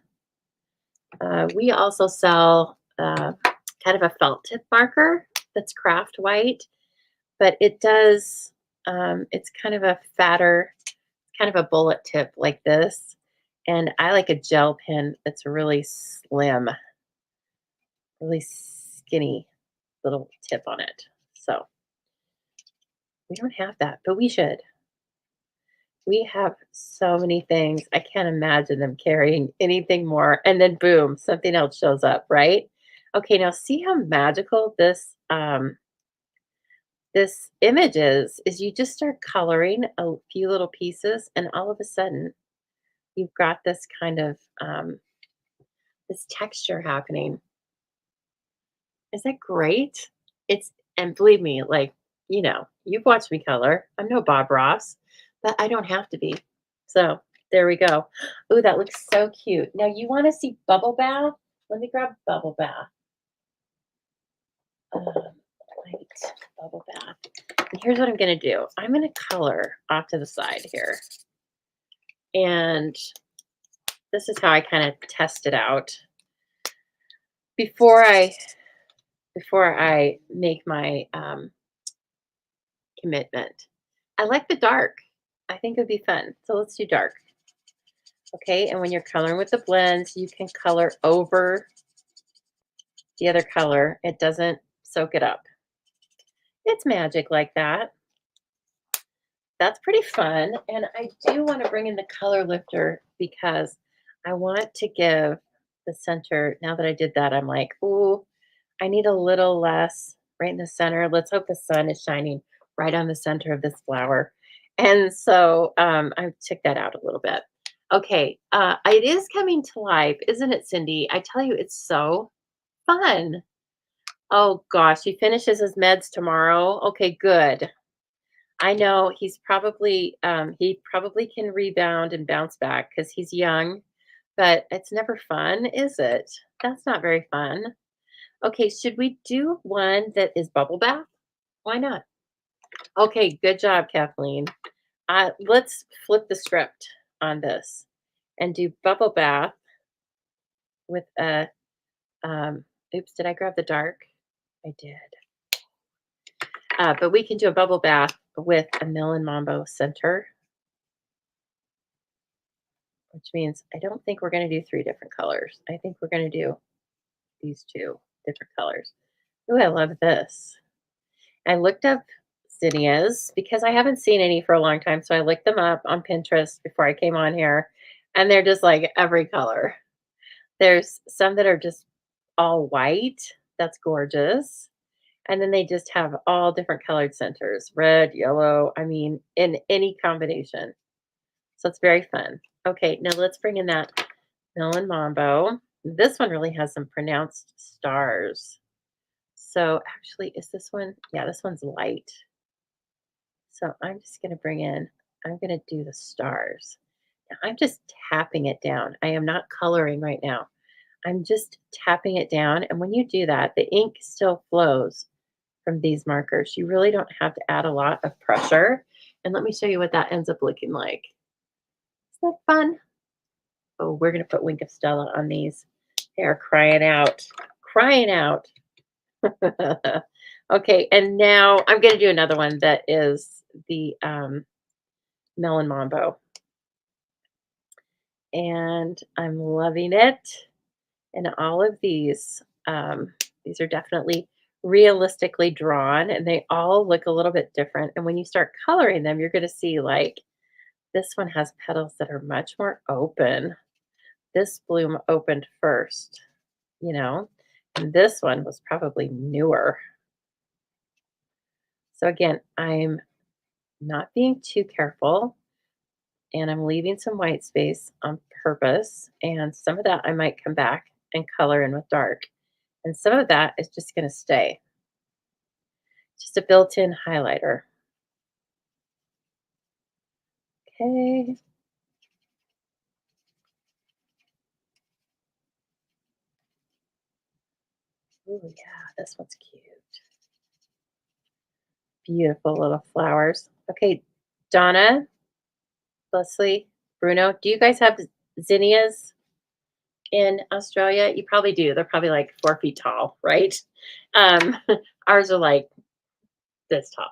We also sell kind of a felt tip marker that's craft white, but it does, it's kind of a fatter, kind of a bullet tip like this. And I like a gel pen that's really slim, really skinny little tip on it. So we don't have that, but we should. We have so many things. I can't imagine them carrying anything more. And then boom, something else shows up, right? Okay, now see how magical this image is you just start coloring a few little pieces, and all of a sudden you've got this kind of this texture happening. Is that great? It's and believe me, like, you've watched me color. I'm no Bob Ross, but I don't have to be. So there we go. Oh, that looks so cute. Now you want to see bubble bath? Let me grab bubble bath. Light bubble bath. And here's what I'm gonna do. I'm gonna color off to the side here. And this is how I kind of test it out before I make my commitment. I like the dark. I think it would be fun. So let's do dark. Okay, and when you're coloring with the blends, you can color over the other color. It doesn't soak it up. It's magic like that. That's pretty fun. And I do want to bring in the color lifter because I want to give the center, now that I did that, I'm like, ooh, I need a little less right in the center. Let's hope the sun is shining right on the center of this flower. And so I took that out a little bit. Okay, it is coming to life, isn't it, Cindy? I tell you, it's so fun. Oh gosh, he finishes his meds tomorrow. Okay, good. I know he probably can rebound and bounce back because he's young, but it's never fun, is it? That's not very fun. Okay, should we do one that is bubble bath? Why not? Okay, good job, Kathleen. Let's flip the script on this and do bubble bath with a, oops, did I grab the dark? I did. But we can do a bubble bath with a Mill Mambo center, which means I don't think we're going to do three different colors. I think we're going to do these two different colors. Ooh, I love this. I looked up zinnias because I haven't seen any for a long time. So I looked them up on Pinterest before I came on here, and they're just like every color. There's some that are just all white. That's gorgeous. And then they just have all different colored centers, red, yellow, I mean, in any combination. So it's very fun. Okay, now let's bring in that Melon Mambo. This one really has some pronounced stars. So actually, is this one? Yeah, this one's light. So I'm just going to I'm going to do the stars. Now I'm just tapping it down. I am not coloring right now. I'm just tapping it down. And when you do that, the ink still flows from these markers. You really don't have to add a lot of pressure. And let me show you what that ends up looking like. Isn't that fun? Oh, we're going to put Wink of Stella on these. They are crying out. Crying out. Okay, and now I'm going to do another one that is the Melon Mambo. And I'm loving it. And all of these are definitely realistically drawn, and they all look a little bit different. And when you start coloring them, you're going to see like this one has petals that are much more open. this bloom opened first, you know, and this one was probably newer. So again, I'm not being too careful and I'm leaving some white space on purpose. And some of that I might come back and color in with dark. And some of that is just going to stay. Just a built-in highlighter. Okay. Oh yeah, this one's cute. Beautiful little flowers. Okay, Donna, Leslie, Bruno, do you guys have zinnias in Australia? You probably do. They're probably like 4 feet tall, right? Um, ours are like this tall.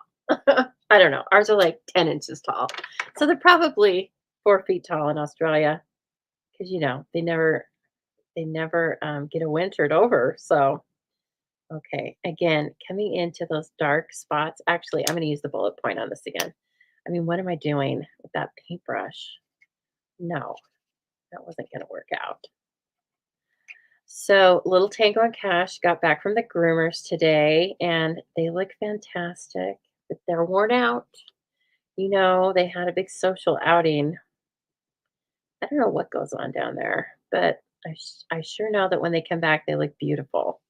I don't know. Ours are like 10 inches tall. So they're probably 4 feet tall in Australia because they never get a wintered over. So okay, again, coming into those dark spots. Actually, I'm going to use the bullet point on this again. I mean, what am I doing with that paintbrush? No, that wasn't going to work out. So, Little Tango and Cash got back from the groomers today and they look fantastic, but they're worn out. They had a big social outing. I don't know what goes on down there, but I sure know that when they come back, they look beautiful.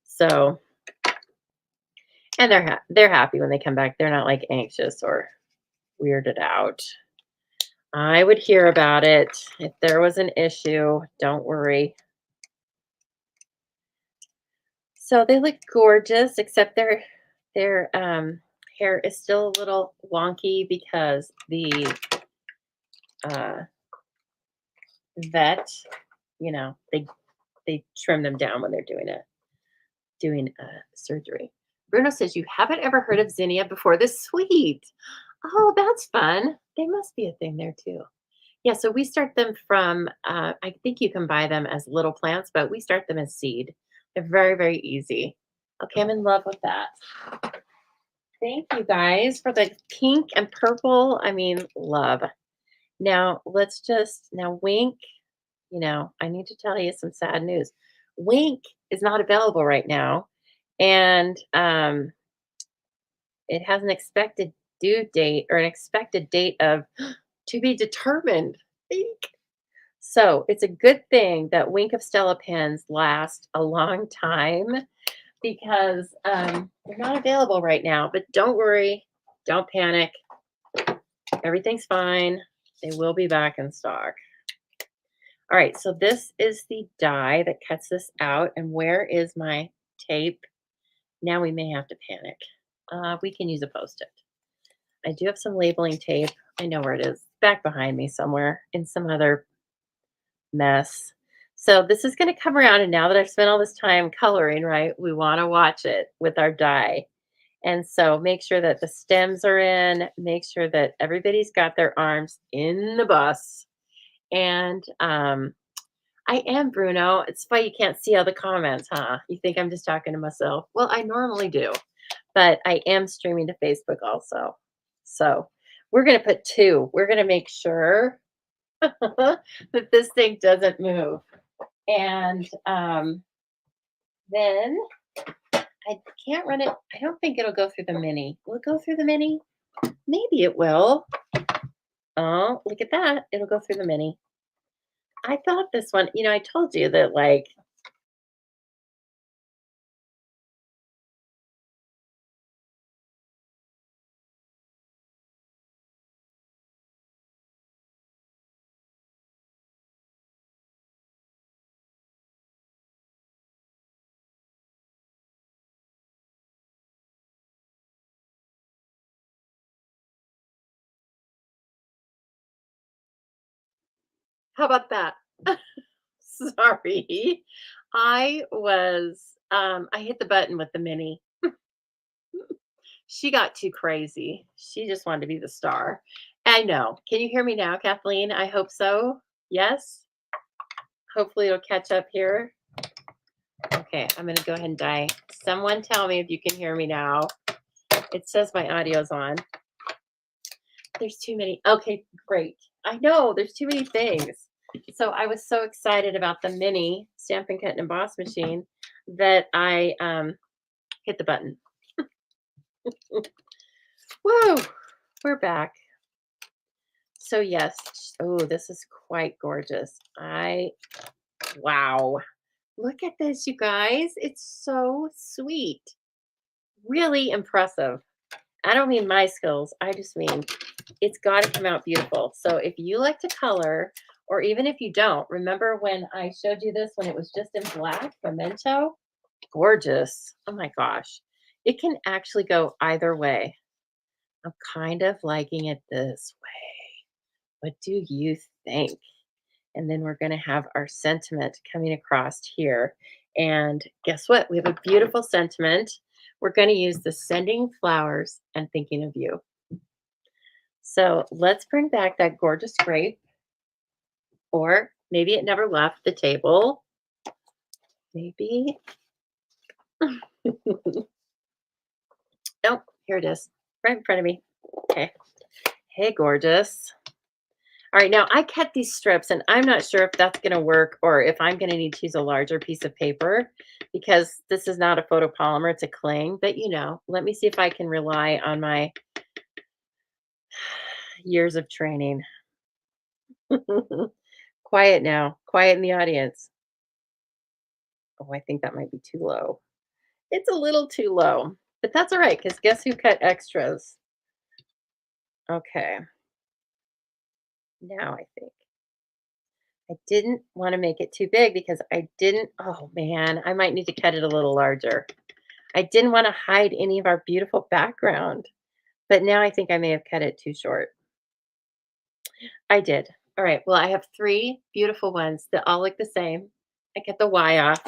So, and they're happy when they come back. They're not like anxious or weirded out. I would hear about it if there was an issue. Don't worry. So they look gorgeous, except their hair is still a little wonky because the uh, vet, they trim them down when they're doing surgery. Bruno says you haven't ever heard of zinnia before. This sweet. Oh, that's fun. They must be a thing there too. Yeah, so we start them from, I think you can buy them as little plants, but we start them as seed. They're very, very easy. Okay, I'm in love with that. Thank you guys for the pink and purple. I mean, love. Now, now Wink, I need to tell you some sad news. Wink is not available right now. And it has an expected due date or an expected date of to be determined. Eek. So it's a good thing that Wink of Stella pens last a long time because they're not available right now. But don't worry, don't panic. Everything's fine. They will be back in stock. All right, so this is the die that cuts this out. And where is my tape? Now we may have to panic. We can use a Post-it. I do have some labeling tape. I know where it is. Back behind me somewhere in some other mess. So this is going to come around, and now that I've spent all this time coloring, right, we want to watch it with our die. And so make sure that the stems are in, make sure that everybody's got their arms in the bus. And I am Bruno. It's why you can't see all the comments, huh? You think I'm just talking to myself. Well, I normally do, but I am streaming to Facebook also. So we're going to put two. We're going to make sure that this thing doesn't move. And then I can't run it. I don't think it'll go through the mini. Will it go through the mini? Maybe it will. Oh, look at that. It'll go through the mini. I thought this one, I told you that like, how about that? Sorry. I hit the button with the mini. She got too crazy. She just wanted to be the star. I know. Can you hear me now, Kathleen? I hope so. Yes? Hopefully it'll catch up here. Okay, I'm going to go ahead and die. Someone tell me if you can hear me now. It says my audio's on. There's too many. Okay, great. I know there's too many things. So I was so excited about the mini Stamp and Cut and Emboss machine that I hit the button. Whoa, we're back. So yes, oh, this is quite gorgeous. Wow. Look at this, you guys. It's so sweet. Really impressive. I don't mean my skills. I just mean it's got to come out beautiful. So if you like to color, or even if you don't, remember when I showed you this when it was just in black, memento? Gorgeous. Oh my gosh. It can actually go either way. I'm kind of liking it this way. What do you think? And then we're going to have our sentiment coming across here. And guess what? We have a beautiful sentiment. We're going to use the sending flowers and thinking of you. So let's bring back that gorgeous grape, or maybe it never left the table. Maybe. Oh, here it is, right in front of me. Okay. Hey, gorgeous. All right, now I cut these strips, and I'm not sure if that's going to work or if I'm going to need to use a larger piece of paper because this is not a photopolymer, it's a cling. But let me see if I can rely on my years of training. Quiet now, quiet in the audience. Oh, I think that might be too low. It's a little too low, but that's all right because guess who cut extras? Okay, now I think. I didn't want to make it too big because I didn't, oh man, I might need to cut it a little larger. I didn't want to hide any of our beautiful background, but now I think I may have cut it too short. I did. All right. Well, I have three beautiful ones that all look the same. I get the Y off.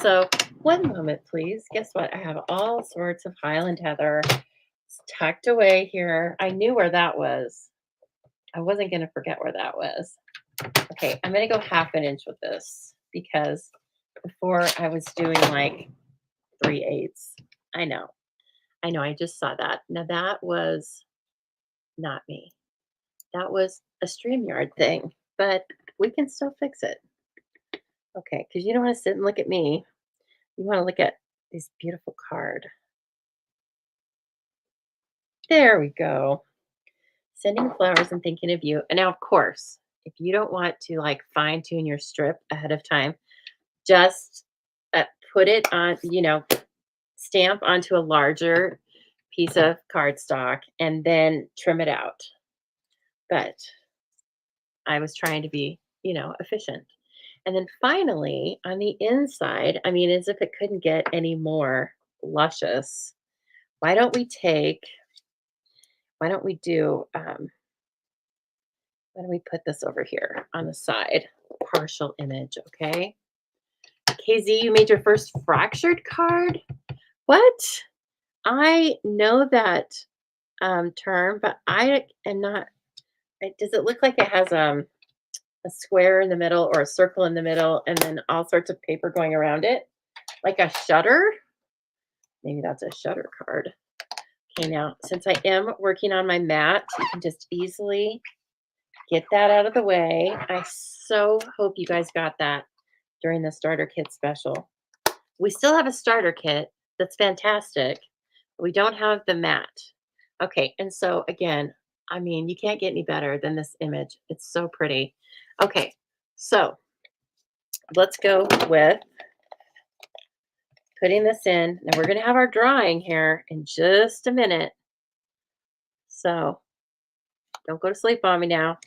So one moment, please. Guess what? I have all sorts of Highland Heather. It's tucked away here. I knew where that was. I wasn't going to forget where that was. Okay, I'm going to go half an inch with this because before I was doing like 3/8. I know. I know. I just saw that. Now that was not me. That was a StreamYard thing, but we can still fix it. Okay, because you don't want to sit and look at me. You want to look at this beautiful card. There we go. Sending flowers and thinking of you. And now, of course, if you don't want to like fine tune your strip ahead of time, just put it on, stamp onto a larger piece of cardstock and then trim it out. But I was trying to be, efficient. And then finally, on the inside, I mean, as if it couldn't get any more luscious, why don't we why don't we do, why don't we put this over here on the side? Partial image, okay? KZ, you made your first fractured card? What? I know that term, but I am not. Does it look like it has a square in the middle or a circle in the middle and then all sorts of paper going around it? Like a shutter? Maybe that's a shutter card. Okay, now, since I am working on my mat, you can just easily get that out of the way. I so hope you guys got that during the starter kit special. We still have a starter kit that's fantastic, but we don't have the mat. Okay, and so again, I mean, you can't get any better than this image. It's so pretty. Okay, so let's go with putting this in. Now we're going to have our drawing here in just a minute. So don't go to sleep on me now.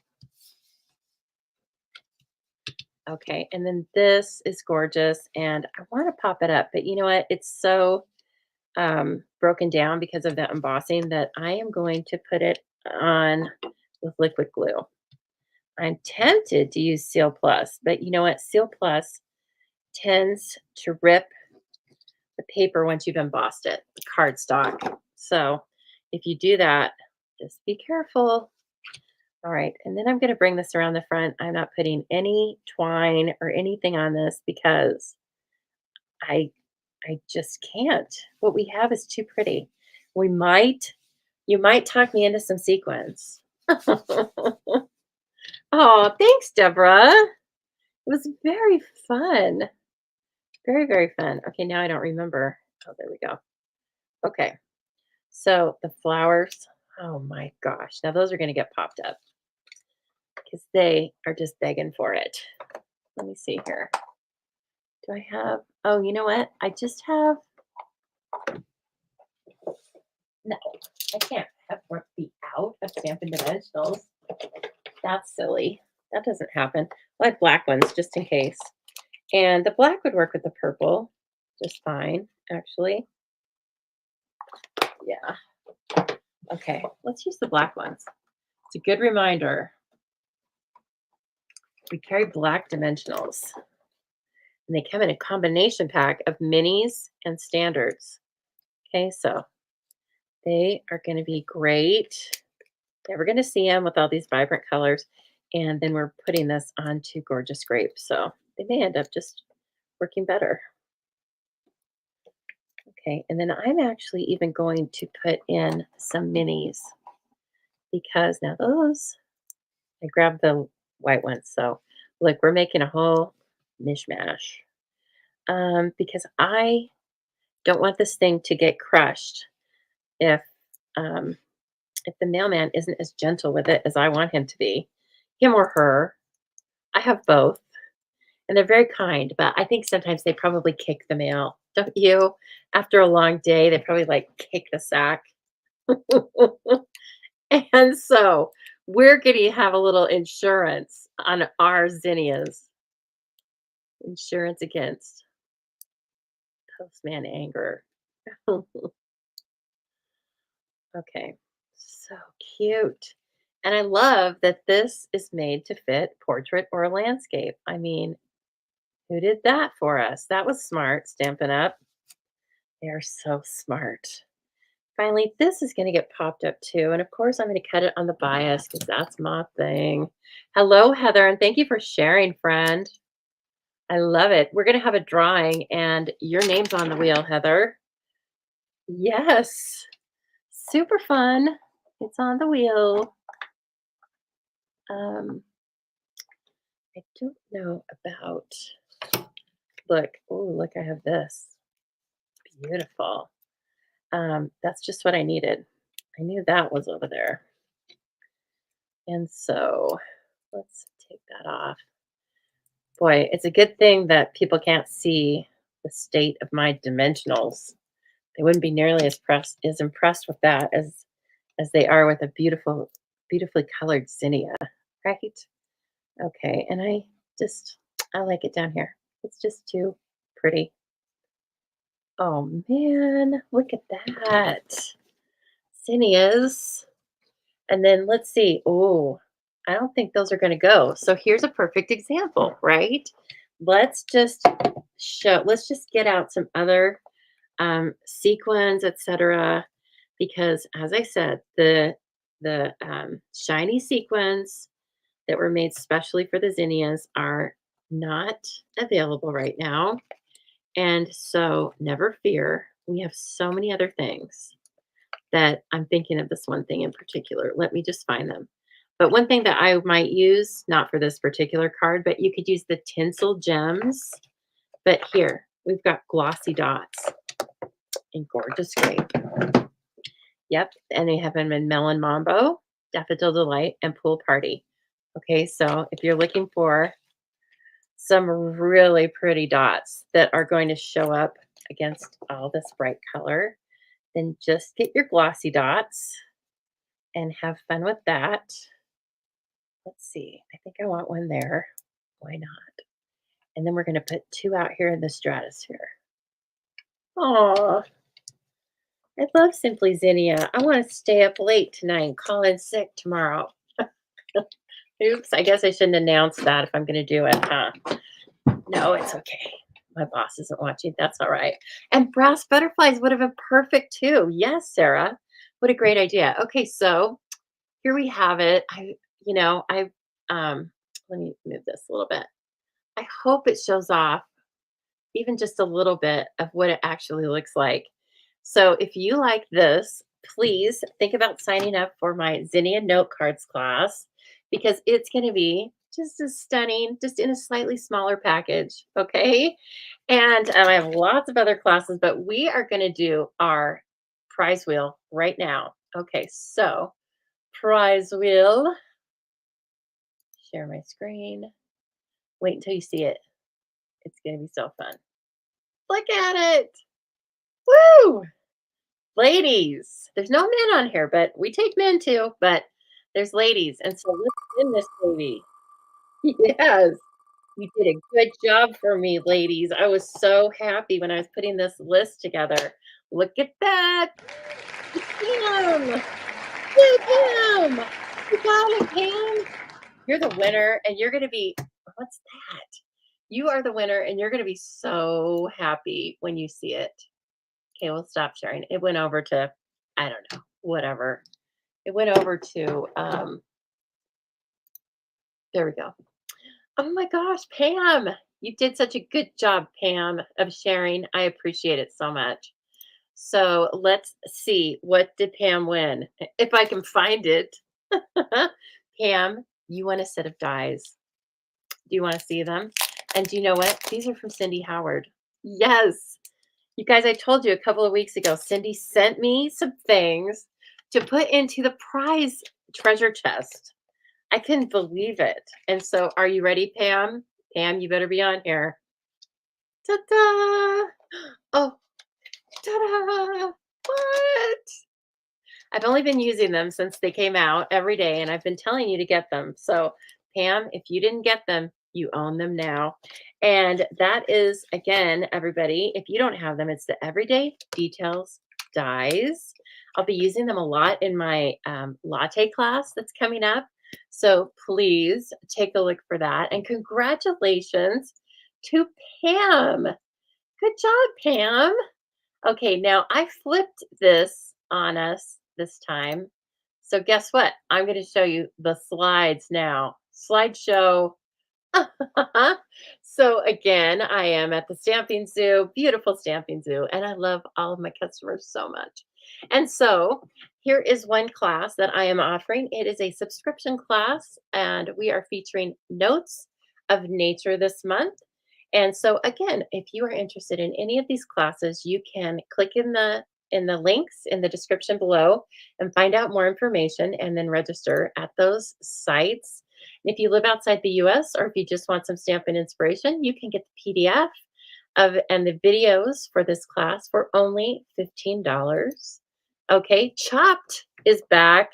Okay, and then this is gorgeous, and I want to pop it up, but you know what? It's so broken down because of the embossing that I am going to put it on with liquid glue. I'm tempted to use Seal Plus, but you know what? Seal Plus tends to rip the paper once you've embossed it, the cardstock. So if you do that, just be careful. All right, and then I'm going to bring this around the front. I'm not putting any twine or anything on this because I just can't. What we have is too pretty. You might talk me into some sequins. Oh, thanks, Deborah. It was very fun. Very, very fun. Okay, now I don't remember. Oh, there we go. Okay. So the flowers, oh my gosh. Now those are going to get popped up because they are just begging for it. Let me see here. Do I have, oh, you know what? I just have, no, I can't have the out of Stampin' Dimensionals. That's silly. That doesn't happen. I have black ones just in case. And the black would work with the purple just fine, actually. Yeah. Okay, let's use the black ones. It's a good reminder. We carry black dimensionals, and they come in a combination pack of minis and standards. Okay, so they are going to be great. Yeah, we're going to see them with all these vibrant colors, and then we're putting this onto gorgeous grapes. So they may end up just working better. Okay, and then I'm actually even going to put in some minis because now those, I grabbed the white ones. So look, we're making a whole mishmash because I don't want this thing to get crushed if um, if the mailman isn't as gentle with it as I want him to be, him or her. I have both, and they're very kind, but I think sometimes they probably kick the mail, don't you? After a long day, they probably like kick the sack. And so we're going to have a little insurance on our zinnias. Insurance against postman anger. Okay, so cute. And I love that this is made to fit portrait or landscape. I mean, who did that for us? That was smart, Stampin' Up. They're so smart. Finally, this is going to get popped up too. And of course, I'm going to cut it on the bias because that's my thing. Hello, Heather, and thank you for sharing, friend. I love it. We're going to have a drawing, and your name's on the wheel, Heather. Yes, super fun. It's on the wheel. Um, I don't know about, look, oh, look, I have this. Beautiful. That's just what I needed. I knew that was over there. And so let's take that off. Boy, it's a good thing that people can't see the state of my dimensionals. They wouldn't be nearly as impressed with that as they are with a beautifully colored zinnia, right? Okay, and I like it down here. It's just too pretty. Oh man, look at that. Zinnias. And then let's see. Oh, I don't think those are going to go. So here's a perfect example, right? Let's just let's just get out some other sequins, etc. Because as I said, the shiny sequins that were made specially for the zinnias are not available right now. And so never fear. We have so many other things that I'm thinking of this one thing in particular. Let me just find them. But one thing that I might use, not for this particular card, but you could use the tinsel gems. But here, we've got glossy dots in gorgeous grape. Yep, and they have them in Melon Mambo, Daffodil Delight, and Pool Party. Okay, so if you're looking for some really pretty dots that are going to show up against all this bright color, then just get your glossy dots and have fun with that. Let's see. I think I want one there. Why not? And then we're going to put two out here in the stratosphere. Oh, I love Simply Zinnia. I want to stay up late tonight and call in sick tomorrow. Oops, I guess I shouldn't announce that if I'm going to do it, huh? No, it's okay. My boss isn't watching. That's all right. And brass butterflies would have been perfect too. Yes, Sarah. What a great idea. Okay, so here we have it. Let me move this a little bit. I hope it shows off even just a little bit of what it actually looks like. So if you like this, please think about signing up for my Zinnia Note Cards class. because it's going to be just as stunning, just in a slightly smaller package. Okay. And I have lots of other classes, but we are going to do our prize wheel right now. Okay. So, prize wheel, share my screen. Wait until you see it. It's going to be so fun. Look at it. Woo! Ladies. There's no men on here, but we take men too, but there's ladies. And so let's win this baby. Yes. You did a good job for me, ladies. I was so happy when I was putting this list together. Look at that. Pam. Yay, Pam. You got it, Pam. You're the winner, and you're going to be, what's that? You are the winner, and you're going to be so happy when you see it. Okay, we'll stop sharing. It went over to, I don't know, whatever. It went over to, there we go. Oh my gosh, Pam, you did such a good job, Pam, of sharing. I appreciate it so much. So let's see, what did Pam win? If I can find it. Pam, you won a set of dies. Do you want to see them? And do you know what? These are from Cindy Howard. Yes. You guys, I told you a couple of weeks ago, Cindy sent me some things to put into the prize treasure chest. I couldn't believe it. And so, are you ready, Pam? Pam, you better be on here. Ta-da! Oh, ta-da! What? I've only been using them since they came out every day, and I've been telling you to get them. So, Pam, if you didn't get them, you own them now. And that is, again, everybody, if you don't have them, it's the Everyday Details dies. I'll be using them a lot in my latte class that's coming up. So please take a look for that. And congratulations to Pam. Good job, Pam. Okay, now I flipped this on us this time. So guess what? I'm going to show you the slides now. Slideshow. So again, I am at the Stamping Zoo, beautiful Stamping Zoo, and I love all of my customers so much. And so here is one class that I am offering. It is a subscription class, and we are featuring Notes of Nature this month. And so again, if you are interested in any of these classes, you can click in the links in the description below and find out more information and then register at those sites. And if you live outside the US or if you just want some stamping inspiration, you can get the PDF of and the videos for this class for only $15. Okay, Chopped is back.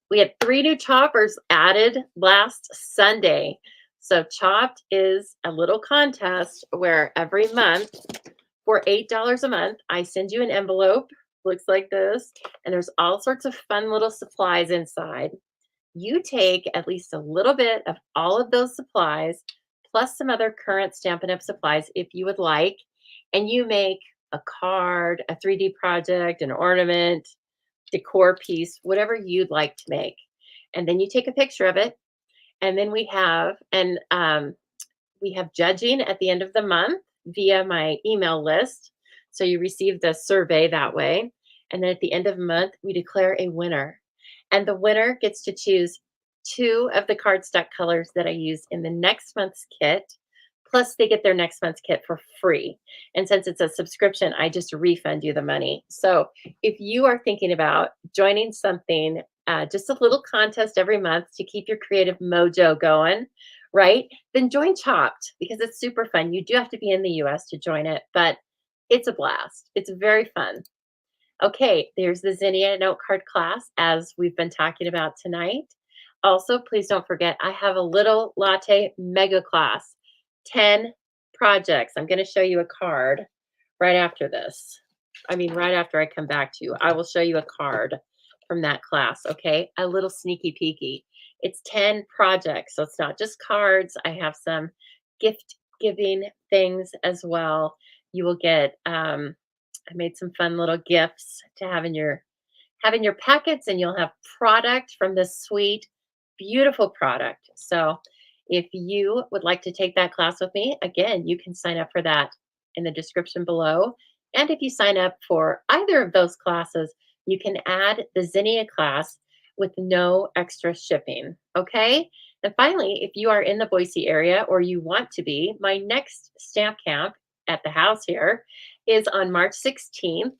We had 3 new choppers added last Sunday. So Chopped is a little contest where every month for $8 a month, I send you an envelope, looks like this, and there's all sorts of fun little supplies inside. You take at least a little bit of all of those supplies, plus some other current Stampin' Up! Supplies if you would like, and you make a card, a 3D project, an ornament, decor piece, whatever you'd like to make. And then you take a picture of it. And then we have judging at the end of the month via my email list. So you receive the survey that way. And then at the end of the month, we declare a winner. And the winner gets to choose 2 of the cardstock colors that I use in the next month's kit. Plus, they get their next month's kit for free. And since it's a subscription, I just refund you the money. So if you are thinking about joining something, just a little contest every month to keep your creative mojo going, right? Then join Chopped because it's super fun. You do have to be in the US to join it, but it's a blast. It's very fun. Okay, there's the Zinnia Note Card class as we've been talking about tonight. Also, please don't forget, I have a little latte mega class, 10 projects. I'm going to show you a card right after this. I mean, right after I come back to you, I will show you a card from that class, okay? A little sneaky peeky. It's 10 projects, so it's not just cards. I have some gift giving things as well. You will get I made some fun little gifts to have in your packets, and you'll have product from this sweet, beautiful product. So if you would like to take that class with me, again, you can sign up for that in the description below. And if you sign up for either of those classes, you can add the Zinnia class with no extra shipping. Okay. And finally, if you are in the Boise area or you want to be, my next stamp camp at the house here is on March 16th.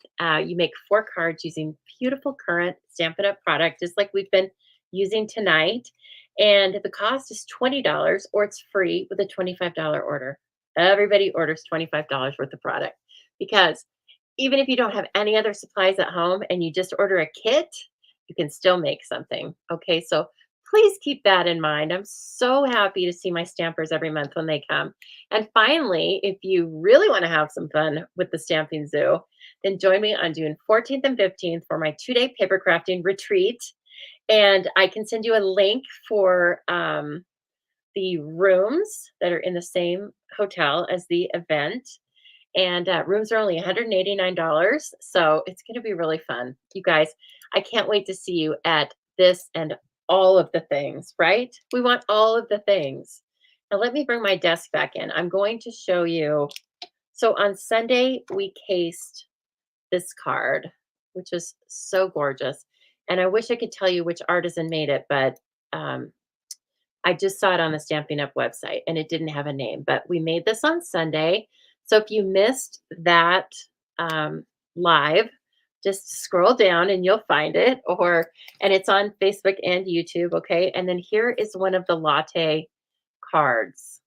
You make 4 cards using beautiful current Stampin' Up! Product, just like we've been using tonight. And the cost is $20 or it's free with a $25 order. Everybody orders $25 worth of product because even if you don't have any other supplies at home and you just order a kit, you can still make something. Okay, so please keep that in mind. I'm so happy to see my stampers every month when they come. And finally, if you really want to have some fun with the Stamping Zoo, then join me on June 14th and 15th for my 2-day paper crafting retreat. And I can send you a link for the rooms that are in the same hotel as the event. And rooms are only $189. So it's going to be really fun. You guys, I can't wait to see you at this and all of the things, right? We want all of the things. Now, let me bring my desk back in. I'm going to show you. So on Sunday, we cased this card, which is so gorgeous. And I wish I could tell you which artisan made it, but I just saw it on the Stamping Up website and it didn't have a name, but we made this on Sunday. So if you missed that live, just scroll down and you'll find it, and it's on Facebook and YouTube. Okay. And then here is one of the latte cards.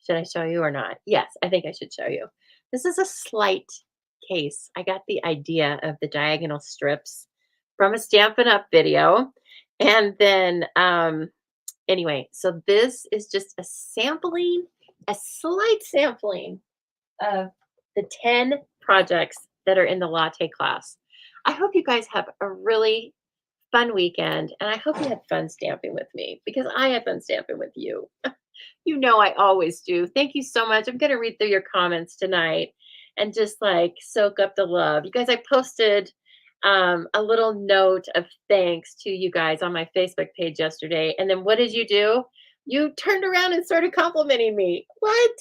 Should I show you or not? Yes, I think I should show you. This is a slight case. I got the idea of the diagonal strips from a Stampin' Up video. And then anyway, so this is just a sampling, a slight sampling of the 10 projects that are in the latte class. I hope you guys have a really fun weekend, and I hope you had fun stamping with me because I had fun stamping with you. You know I always do. Thank you so much. I'm going to read through your comments tonight and just like soak up the love. You guys, I posted a little note of thanks to you guys on my Facebook page yesterday. And then what did you do? You turned around and started complimenting me. What?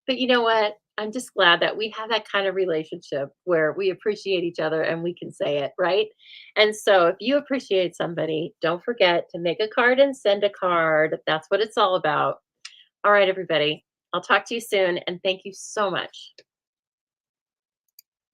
But you know what? I'm just glad that we have that kind of relationship where we appreciate each other and we can say it, right? And so if you appreciate somebody, don't forget to make a card and send a card. That's what it's all about. All right, everybody. I'll talk to you soon and thank you so much.